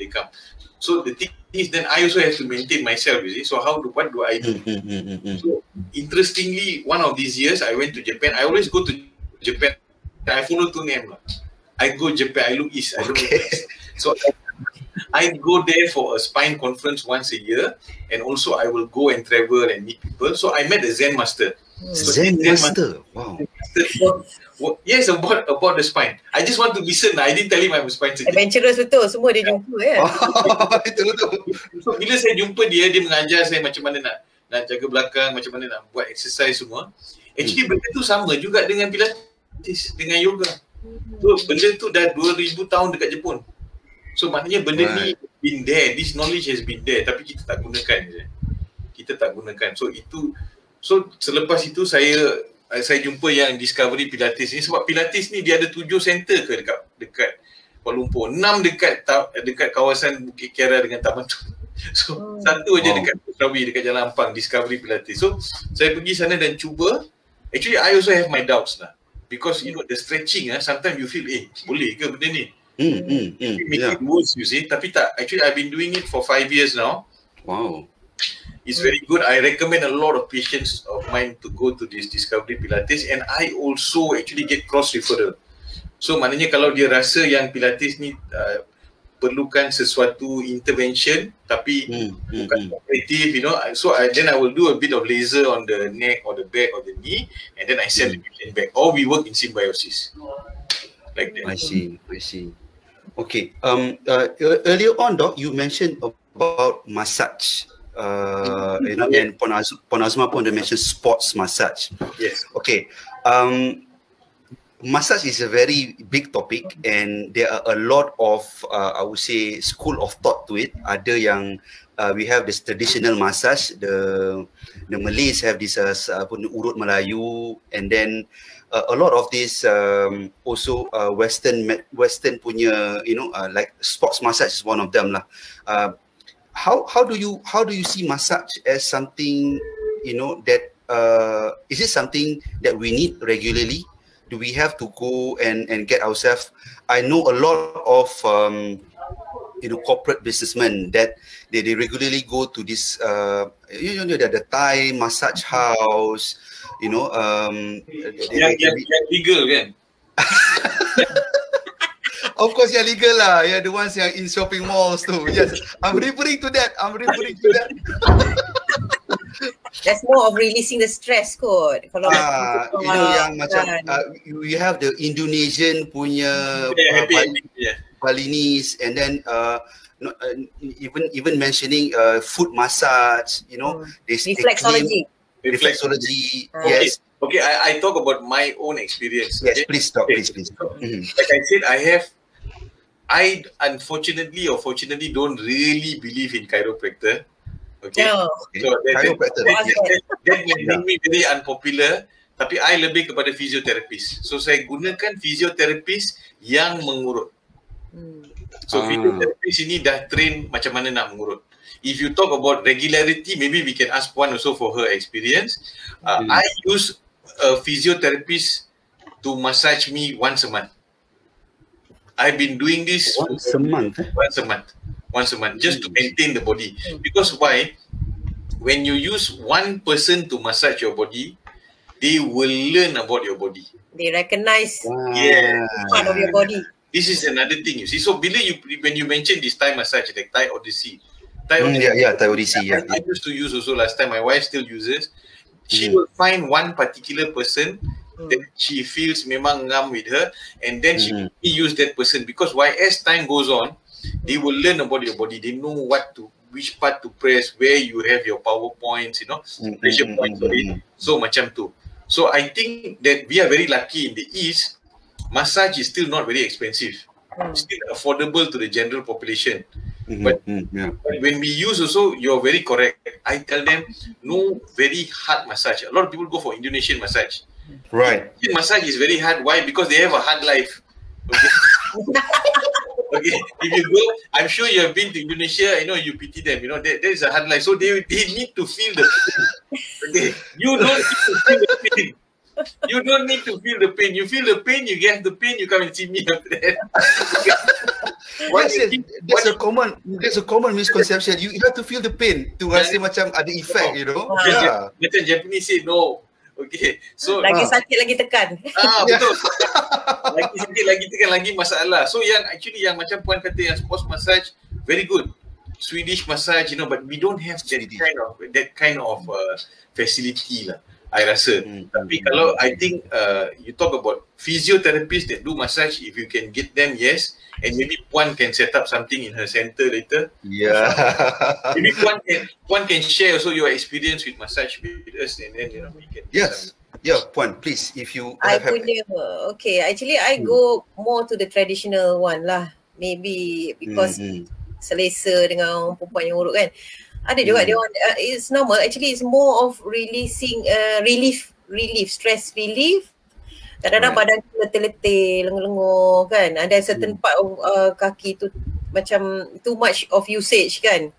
They come. So the thing is, then I also have to maintain myself, you see. So what do I do? So interestingly, one of these years I went to Japan. I always go to Japan. I follow two names. I go Japan, I look east, I don't look west. So I go there for a spine conference once a year, and also I will go and travel and meet people. So I met a Zen master. Zen master? Wow. Yes, about the spine. I just want to listen. I didn't tell him I'm a spine surgeon. Adventurous betul, semua dia jumpa ya. Betul. So bila saya jumpa dia mengajar saya macam mana nak jaga belakang, macam mana nak buat exercise semua. Actually benda tu sama juga dengan Pilates, dengan yoga. So benda tu dah 2000 tahun dekat Jepun. So maknanya benda ni been there, this knowledge has been there, tapi kita tak gunakan je. Kita tak gunakan. So selepas itu saya jumpa yang Discovery Pilates ni, sebab Pilates ni dia ada 7 center ke dekat Kuala Lumpur, 6 dekat kawasan Bukit Kiara dengan Taman tu. So satu aja dekat Pusrawi, dekat Jalan Ampang, Discovery Pilates. So saya pergi sana dan cuba. Actually I also have my doubts lah, because you know the stretching sometimes you feel boleh ke benda ni? Make it worse, you see. Tapi tak, actually I've been doing it for 5 years now. Wow. It's very good. I recommend a lot of patients of mine to go to this Discovery Pilates, and I also actually get cross referral. So maknanya kalau dia rasa yang Pilates ni perlukan sesuatu intervention tapi bukan operative, you know. So then I will do a bit of laser on the neck or the back or the knee, and then I send the patient back. Or we work in symbiosis, like that. I see. Okay. Earlier on, Doc, you mentioned about massage. You know, and Puan Azma pun mentioned sports massage. Yes. Okay. Massage is a very big topic, and there are a lot of I would say school of thought to it. Ada yang we have this traditional massage, the Malays have this urut Melayu, and then a lot of this also Western punya, you know, like sports massage is one of them lah. How do you see massage as something, you know, that is it something that we need regularly? Do we have to go and get ourselves? I know a lot of you know, corporate businessmen that they regularly go to this you know, the Thai massage house, you know, yang legal kan. Of course, yang legal lah. Yeah, the ones yang in shopping malls too. Yes, I'm referring to that. That's more of releasing the stress kot. Kalau you know, yang macam you have the Indonesian punya Balinese, and then even mentioning foot massage, you know, reflexology. Yes. Okay, I talk about my own experience. Yes, okay? please talk, please. Like I said, I unfortunately or fortunately don't really believe in chiropractor. Okay. No. So that may make me very unpopular, tapi I lebih kepada physiotherapist. So saya gunakan physiotherapist yang mengurut. So physiotherapist ini dah train macam mana nak mengurut. If you talk about regularity, maybe we can ask Puan also for her experience. I use a physiotherapist to massage me once a month. I've been doing this Once a month, just to maintain the body. Because why? When you use one person to massage your body, they will learn about your body. They recognize part of your body. This is another thing, you see. So when you mention this Thai massage, like Thai Odyssey, Thai Odyssey. I used to use also last time. My wife still uses. She will find one particular person that she feels memang ngam with her, and then she use that person, because why? As time goes on, they will learn about your body. They know which part to press, where you have your power points, you know, pressure points. So macam tu. So I think that we are very lucky in the East. Massage is still not very expensive. Still affordable to the general population. But when we use also, you're very correct. I tell them no very hard massage. A lot of people go for Indonesian massage. Right. Indonesian massage is very hard. Why? Because they have a hard life. Okay. Okay. If you go, I'm sure you have been to Indonesia. You know, you pity them. You know, there is a hard life, so they need to feel the pain. Okay. You don't need to feel the pain. You don't need to feel the pain. You feel the pain, you get the pain, you come and see me after that. That's a common misconception. You have to feel the pain to rasa macam ada effect, you know. Macam Japanese say no. Okay. So lagi sakit lagi tekan. Betul. Lagi sakit lagi tekan lagi masalah. So yang macam Puan kata yang sports massage very good. Swedish massage, you know, but we don't have that kind of facility lah, I rasa. Tapi kalau I think you talk about physiotherapists that do massage, if you can get them, yes. And maybe Puan can set up something in her center later. Yeah. Maybe Puan can share also your experience with massage with us, and then, you know, we can. Yes. Yeah, Puan, please, if you okay, actually I go more to the traditional one lah. Maybe because selesa dengan perempuan yang urut kan. Ada juga dia orang, it's normal. Actually it's more of releasing relief, stress relief. Kadang-kadang badan tu letih-letih, lengur-lengur kan. Ada certain part of kaki tu macam too much of usage kan.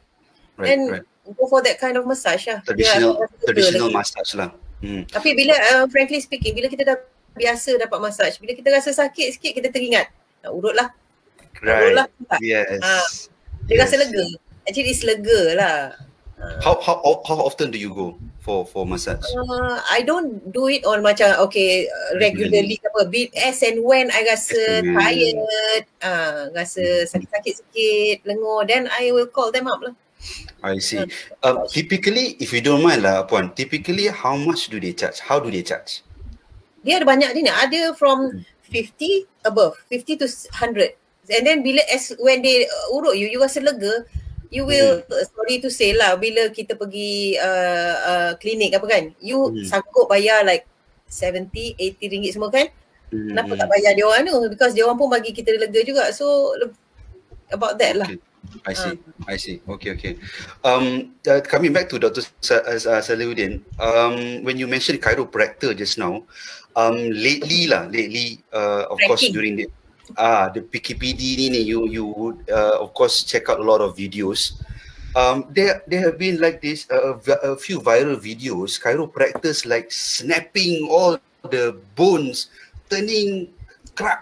And go for that kind of massage lah. Traditional massage lah. Tapi bila frankly speaking, bila kita dah biasa dapat massage, bila kita rasa sakit sikit, kita teringat nak urut lah. Right. Yes. Dia rasa lega. Actually it's lega lah. How often do you go? for massage? I don't do it on macam regularly apa. As and when I rasa tired, rasa sakit-sakit sikit, lengur, then I will call them up lah. I see. Typically, if you don't mind lah, Puan, typically how much do they charge? How do they charge? Dia ada banyak ni. Ada from 50 above, 50 to 100. And then when they urut you rasa lega, you will, sorry to say lah, bila kita pergi klinik apa kan, you sanggup bayar like 70, 80 ringgit semua kan. Kenapa tak bayar dia orang tu? Because dia orang pun bagi kita lega juga. So, about that lah. I see. Okay. Coming back to Dr. Salahuddin, when you mentioned chiropractor just now, lately, of course during the PKPD ni, you would of course check out a lot of videos. There have been like this a few viral videos, chiropractors like snapping all the bones, turning crook.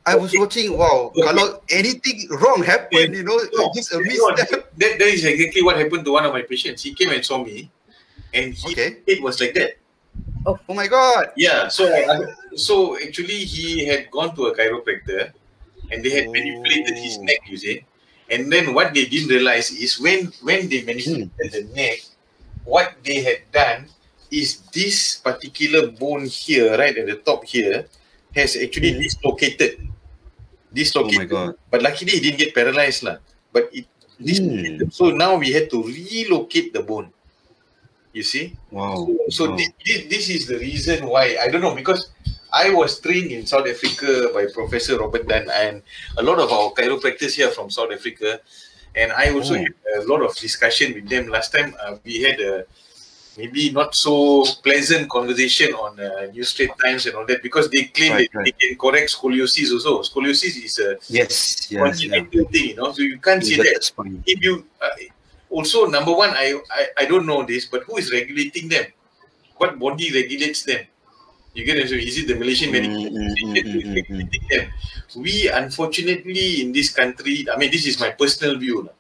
I was watching, wow, kalau anything wrong happened, just a misstep. That is exactly what happened to one of my patients. He came and saw me, and it was like that. Oh my God. Yeah, so actually he had gone to a chiropractor, and they had manipulated his neck, you see. And then what they didn't realize is when they manipulated the neck, what they had done is this particular bone here, right at the top here, has actually dislocated. Oh my God. But luckily he didn't get paralyzed lah. But it dislocated. So now we had to relocate the bone. You see? Wow. So this is the reason why, I don't know, because I was trained in South Africa by Professor Robert Dunn, and a lot of our chiropractors here from South Africa, and I also had a lot of discussion with them. Last time we had a maybe not so pleasant conversation on News Straight Times and all that, because they claim that they can correct scoliosis also. Scoliosis is a congenital thing, so you can't say that. If you also, number one, I don't know this, but who is regulating them? What body regulates them? You get it? So is it the Malaysian Medical Association regulating them? We, unfortunately, in this country, I mean, this is my personal view.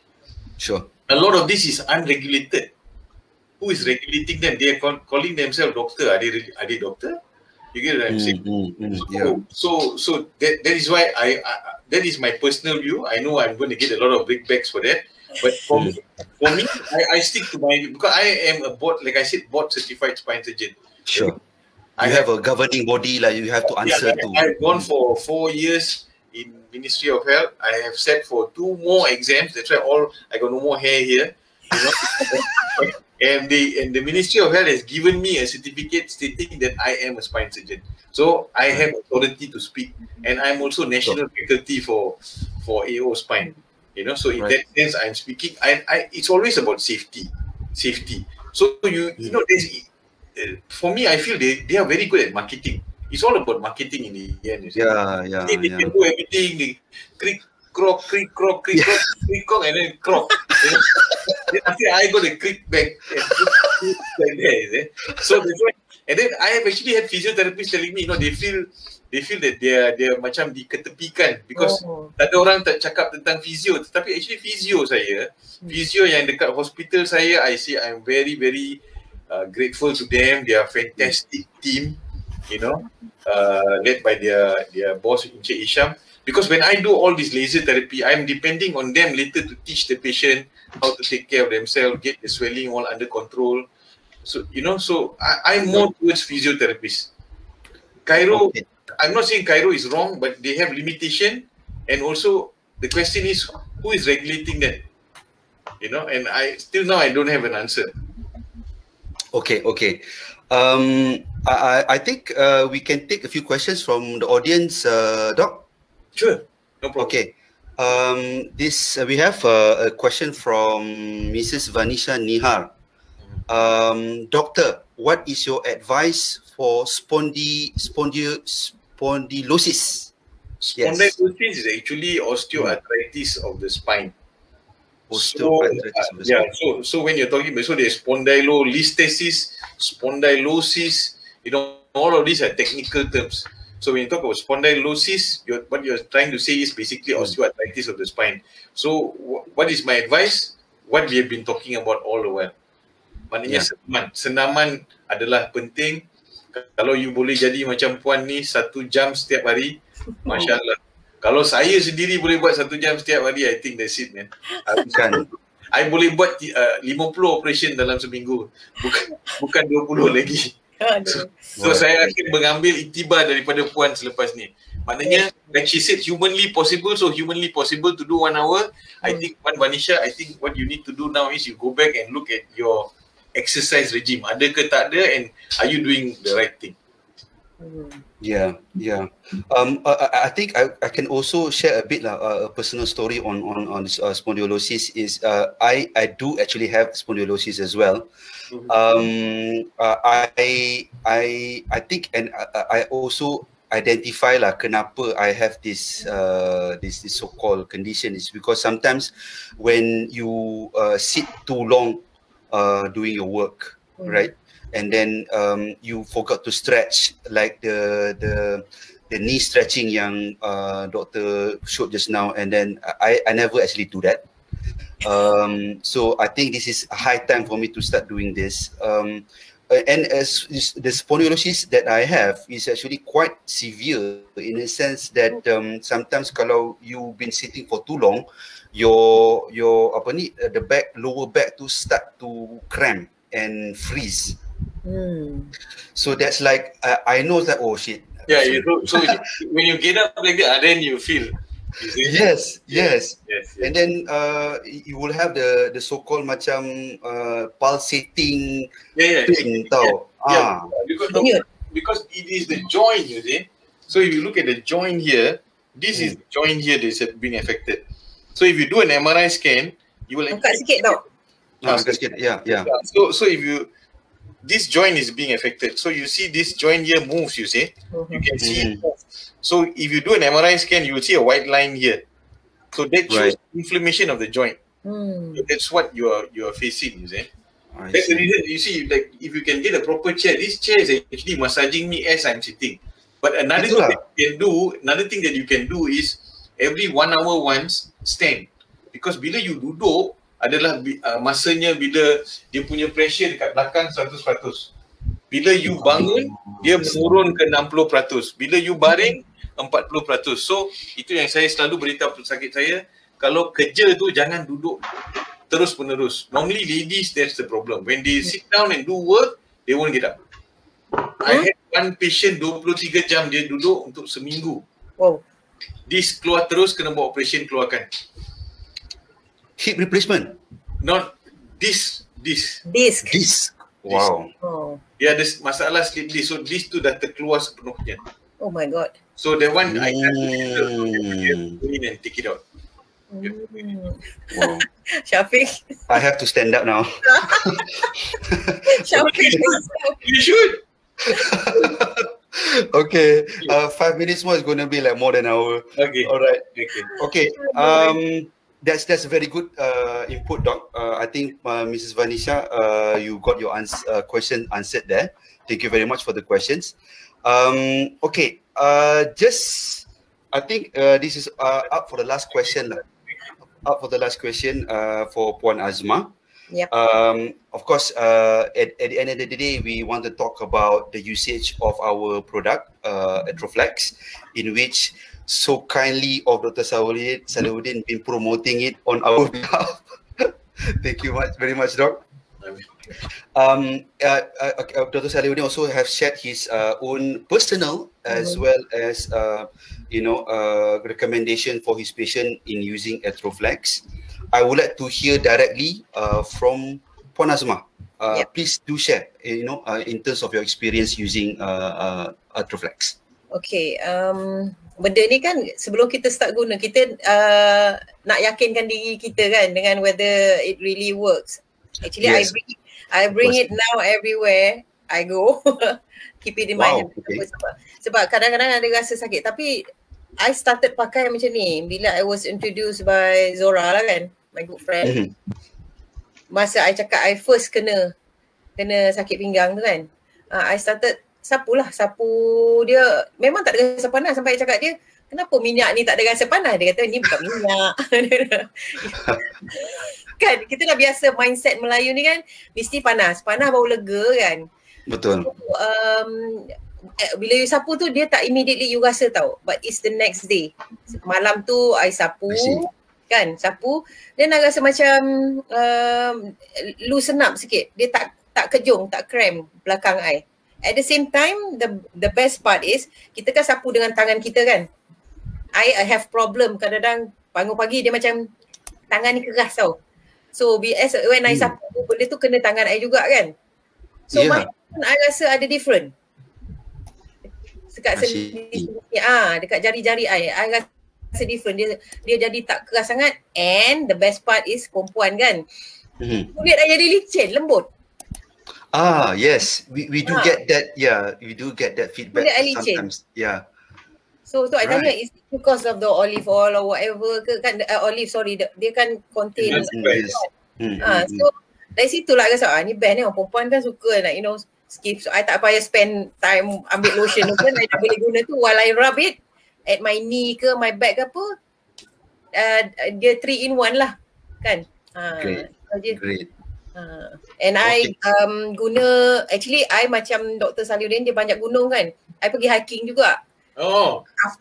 Sure. A lot of this is unregulated. Who is regulating them? They are calling themselves doctor. Are they doctor? You get what I'm saying? So that is why that is my personal view. I know I'm going to get a lot of brickbacks for that. But for me, I stick to because I am a board, like I said, board certified spine surgeon. Sure. You have a governing body like you have to answer to. I've gone for 4 years in Ministry of Health. I have sat for 2 more exams. That's why I got no more hair here. And the Ministry of Health has given me a certificate stating that I am a spine surgeon. So I have authority to speak, and I'm also national faculty for AO Spine. So in that sense, I'm speaking. It's always about safety. So there's, for me, I feel they are very good at marketing. It's all about marketing in the end. They can do everything. They creak, croc, and then croc. Then after I got a creak back like that. So that's why. And then I have actually had physiotherapists telling me, they feel that they are macam diketepikan because tak ada orang tak cakap tentang physio. Tetapi actually physio yang dekat hospital saya, I say I'm very, very grateful to them. They are fantastic team, led by their boss, Encik Isham. Because when I do all this laser therapy, I'm depending on them later to teach the patient how to take care of themselves, get the swelling all under control. So, so I'm more towards physiotherapists. Chiro, I'm not saying chiro is wrong, but they have limitation. And also, the question is, who is regulating them? And I don't have an answer. Okay. I think we can take a few questions from the audience, Doc. Sure, no problem. Okay. We have a question from Mrs. Vanisha Nihar. Doctor, what is your advice for spondylosis? Spondylosis is actually osteoarthritis of the spine. So when you're talking about, there's spondylolisthesis, spondylosis, all of these are technical terms. So when you talk about spondylosis, what you're trying to say is basically osteoarthritis of the spine. So what is my advice? what we have been talking about all the while. Maknanya senaman adalah penting. Kalau you boleh jadi macam Puan ni 1 jam setiap hari, Masya Allah. Kalau saya sendiri boleh buat 1 jam setiap hari, I think that's it, man. I boleh buat 50 operation dalam seminggu, bukan 20 lagi. So saya akan mengambil iktibar daripada Puan selepas ni. Maknanya, like she said, humanly possible. So humanly possible to do 1 hour. I think Puan Vanisha, I think what you need to do now is you go back and look at your exercise regime. Ada ke tak ada, and are you doing the right thing? Yeah. I think I can also share a bit a personal story on this spondylosis. Is I do actually have spondylosis as well. I think, and I also identify lah kenapa I have this this so-called condition is because sometimes when you sit too long doing your work, right? And then you forgot to stretch, like the knee stretching yang doctor showed just now, and then I never actually do that. So I think this is a high time for me to start doing this. And as the spondylosis that I have is actually quite severe in a sense that sometimes kalau you've been sitting for too long, your apa ni, the lower back to start to cramp and freeze. So that's like I know that, oh shit. Yeah, so when you get up like that, then you feel. Yes. And then you will have the so-called macam pulsating thing, tau. Because it is the joint, you see. So if you look at the joint here, this is the joint here that is being affected. So if you do an MRI scan, you will. Angkat sikit tau. Yeah. So if you, this joint is being affected. So you see this joint here moves, you see. You can see it move. So if you do an MRI scan, you will see a white line here. So that shows inflammation of the joint. So that's what you are facing, you see. That's the reason, you see, like if you can get a proper chair, this chair is actually massaging me as I'm sitting. But another thing that you can do is every 1 hour once stand. Because bila you duduk adalah masanya bila dia punya pressure dekat belakang 100%. Bila you bangun, dia menurun ke 60%. Bila you baring, 40%. So, itu yang saya selalu beritahu pesakit saya, kalau kerja tu jangan duduk terus menerus. Normally ladies, that's the problem. When they sit down and do work, they won't get up. I had one patient 23 jam dia duduk untuk seminggu. Wow. Disc keluar terus, kena buat operation keluarkan. Hip replacement? Not disc. Wow. Dia ada masalah slip disc. So disc tu dah terkeluar sepenuhnya. Oh my god. So that one I can go in and take it out. Wow. Syafiq. I have to stand up now. Syafiq. You should. Okay. 5 minutes more is going to be like more than an hour. Okay. All right. Okay. That's a very good input, Doc. I think Mrs. Vanisha, you got your question answered there. Thank you very much for the questions. Okay. I think this is up for the last question. For Puan Azma. Yep. Of course, at the end of the day, we want to talk about the usage of our product, Atroflex, in which so kindly of Dr. Salahuddin been promoting it on our behalf. Thank you very much, Doc. Dr. Salahuddin also have shared his own personal as well as recommendation for his patient in using Atroflex. I would like to hear directly from Puan Azma. Please do share, in terms of your experience using Atroflex. Okay, benda ni kan sebelum kita start guna, kita nak yakinkan diri kita kan dengan whether it really works. Actually, yes. I bring it now everywhere I go. Keep it in my hand. Okay. Sebab kadang-kadang ada rasa sakit. Tapi I started pakai macam ni bila I was introduced by Zora lah kan, my good friend. Masa I cakap I first kena sakit pinggang tu kan, I started sapu dia. Memang tak ada rasa panas sampai I cakap dia, kenapa minyak ni tak ada rasa panas? Dia kata ni bukan minyak. Kan kita dah biasa mindset Melayu ni kan mesti panas baru lega kan. Betul. So, bila you sapu tu dia tak immediately you rasa tau, but it's the next day. Malam tu I sapu kan, sapu then I rasa macam loosen up sikit. Dia tak kejung, tak cramp belakang I. At the same time the best part is kita kan sapu dengan tangan kita kan. I have problem kadang-kadang bangun pagi dia macam tangan ni keras tau. So when I sapu benda tu kena tangan I juga kan. So I rasa ada different. Dekat sendi dekat jari-jari I rasa different. Dia jadi tak keras sangat, and the best part is perempuan kan. Kulit I jadi licin, lembut. Yes, we do get that. Yeah, we do get that feedback sometimes. Yeah. So I tanya, is it because of the olive oil or whatever ke kan, olive dia kan contain. So dari situ lah rasa ni best ni, orang perempuan kan suka nak skip. So I tak payah spend time ambil lotion tu kan, I dah boleh guna tu while I rub it at my knee ke my back ke apa. Dia 3 in 1 lah kan. Great. And I guna, actually I macam Dr. Saliuddin, dia banyak gunung kan. I pergi hiking juga.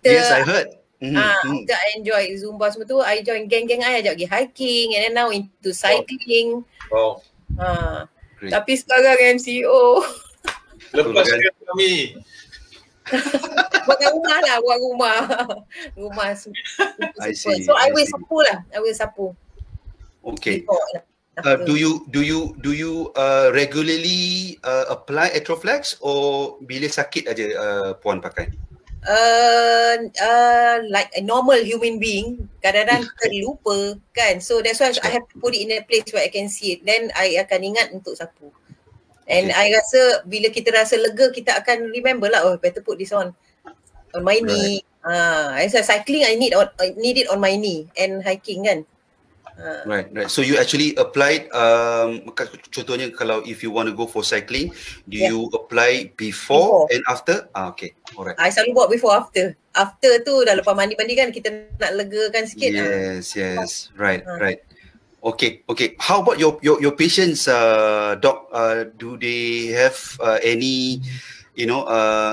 Yes, I heard. After I enjoy Zumba semua tu, I join geng-geng I ajak pergi hiking, and then now into cycling. Tapi sekarang MCO. Lepaskan kami. Buat rumah. I see. So I will sapu lah. Okay. Do you regularly apply Atroflex, or bila sakit aja puan pakai? Like a normal human being, kadang-kadang terlupa kan. So that's why I have to put it in a place where I can see it. Then I akan ingat untuk sapu. And I rasa bila kita rasa lega, kita akan remember lah, better put this on my knee. Cycling I need it on my knee, and hiking kan. Right. So you actually applied, contohnya kalau if you want to go for cycling, do you apply before and after? Okay, alright. I selalu buat before after. After tu dah lepas mandi kan, kita nak legakan sikit. Yes, right. Okay. How about your patients, doc? Do they have any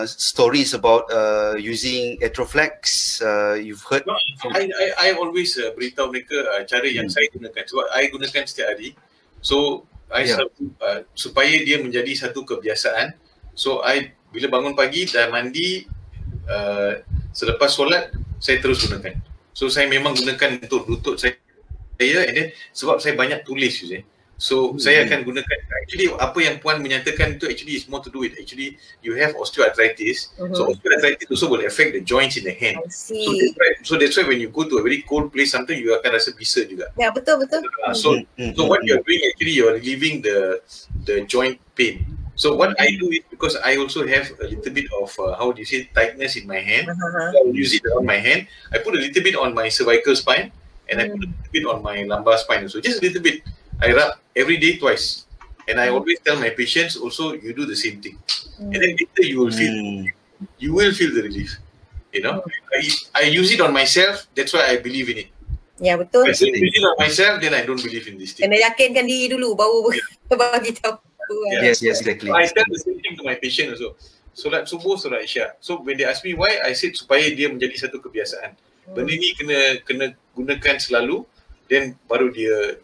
stories about using Atroflex? You've heard? No, I always beritahu mereka cara yang saya gunakan. Sebab I gunakan setiap hari. So I supaya dia menjadi satu kebiasaan. So I bila bangun pagi dah mandi, selepas solat saya terus gunakan. So saya memang gunakan untuk lutut saya, and then sebab saya banyak tulis so saya akan gunakan. Actually apa yang puan menyatakan itu actually is more to do with actually you have osteoarthritis. So osteoarthritis also will affect the joints in the hand. So that's why when you go to a very cold place, sometimes you akan rasa bisa juga. Ya, betul. So what you are doing actually, you are relieving the joint pain. So what I do is, because I also have a little bit of how do you say, tightness in my hand. So I will use it on my hand. I put a little bit on my cervical spine, and I put a little bit on my lumbar spine also. Just a little bit. I rub every day twice, and I always tell my patients also, you do the same thing, and then later you will feel the relief. I use it on myself. That's why I believe in it. Ya, betul. If I use it on myself, then I don't believe in this thing. Kena yakinkan diri dulu baru bagi tahu. Yes, exactly. I tell the same thing to my patient also. Solat subuh, solat isyak. So when they ask me why, I said supaya dia menjadi satu kebiasaan. Benda ni kena gunakan selalu, then baru dia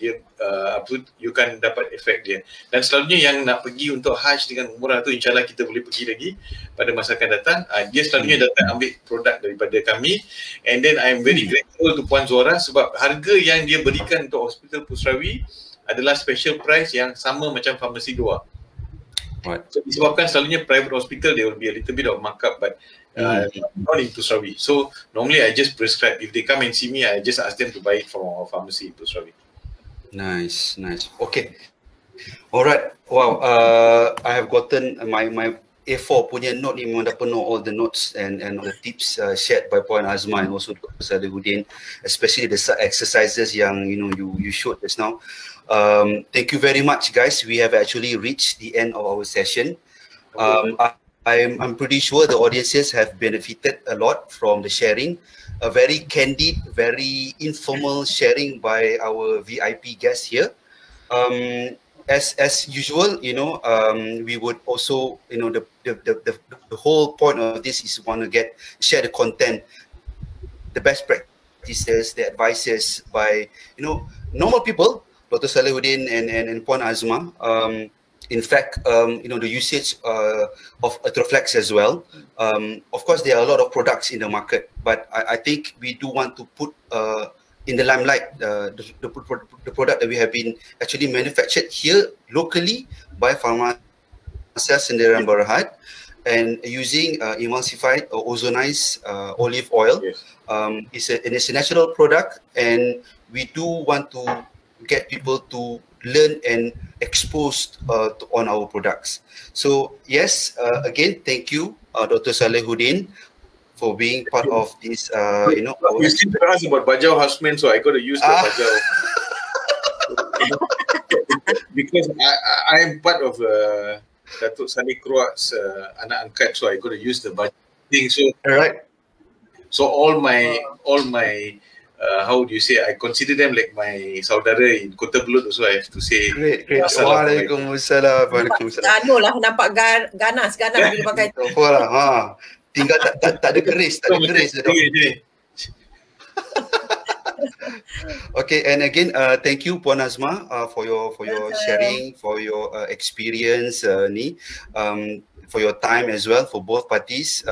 you kan dapat efek dia. Dan selalunya yang nak pergi untuk Hajj dengan Umrah tu, insyaAllah kita boleh pergi lagi pada masa akan datang. Dia selalunya datang ambil produk daripada kami, and then I'm very grateful to Puan Zora sebab harga yang dia berikan untuk Hospital Pusrawi adalah special price yang sama macam Pharmacy Dua. Right. So disebabkan selalunya private hospital there will be a little bit of markup, but not in Pusrawi. So normally I just prescribe. If they come and see me, I just ask them to buy it from our pharmacy in Pusrawi. Nice. Okay. Alright. Wow. I have gotten my A4 punya note ni memang dah penuh all the notes and the tips shared by Puan Azma and also Dr. Salihuddin, especially the exercises yang you showed just now. Thank you very much, guys. We have actually reached the end of our session. I I'm pretty sure the audiences have benefited a lot from the sharing. A very candid, very informal sharing by our VIP guests here. As usual, we would also, the whole point of this is want to share the content, the best practices, the advices by, normal people, Dr. Salehuddin and Puan Azma. In fact, the usage of Atroflex as well. Of course, there are a lot of products in the market, but I think we do want to put in the limelight the product that we have been actually manufactured here locally by Pharmacia Sendirian Berhad, and using emulsified or ozonized olive oil. Yes. It's a natural product, and we do want to get people to learn and exposed on our products. So yes, again, thank you, Dr. Salehuddin, for being part of this. You still ask about Bajau Houseman, so I got to use the Bajau. Because I am part of Datuk Sani Keruak's anak angkat, so I got to use the Bajau thing. So all right. So all my how do you say? I consider them like my saudara in Kota Belud. Also, I have to say. Great. Waalaikumsalam. Anu lah, nampak ganas bila pakai tu. Apalah, tinggal tak ada keris, Okay, and again, thank you Puan Azma for your sharing, for your experience, for your time as well, for both parties.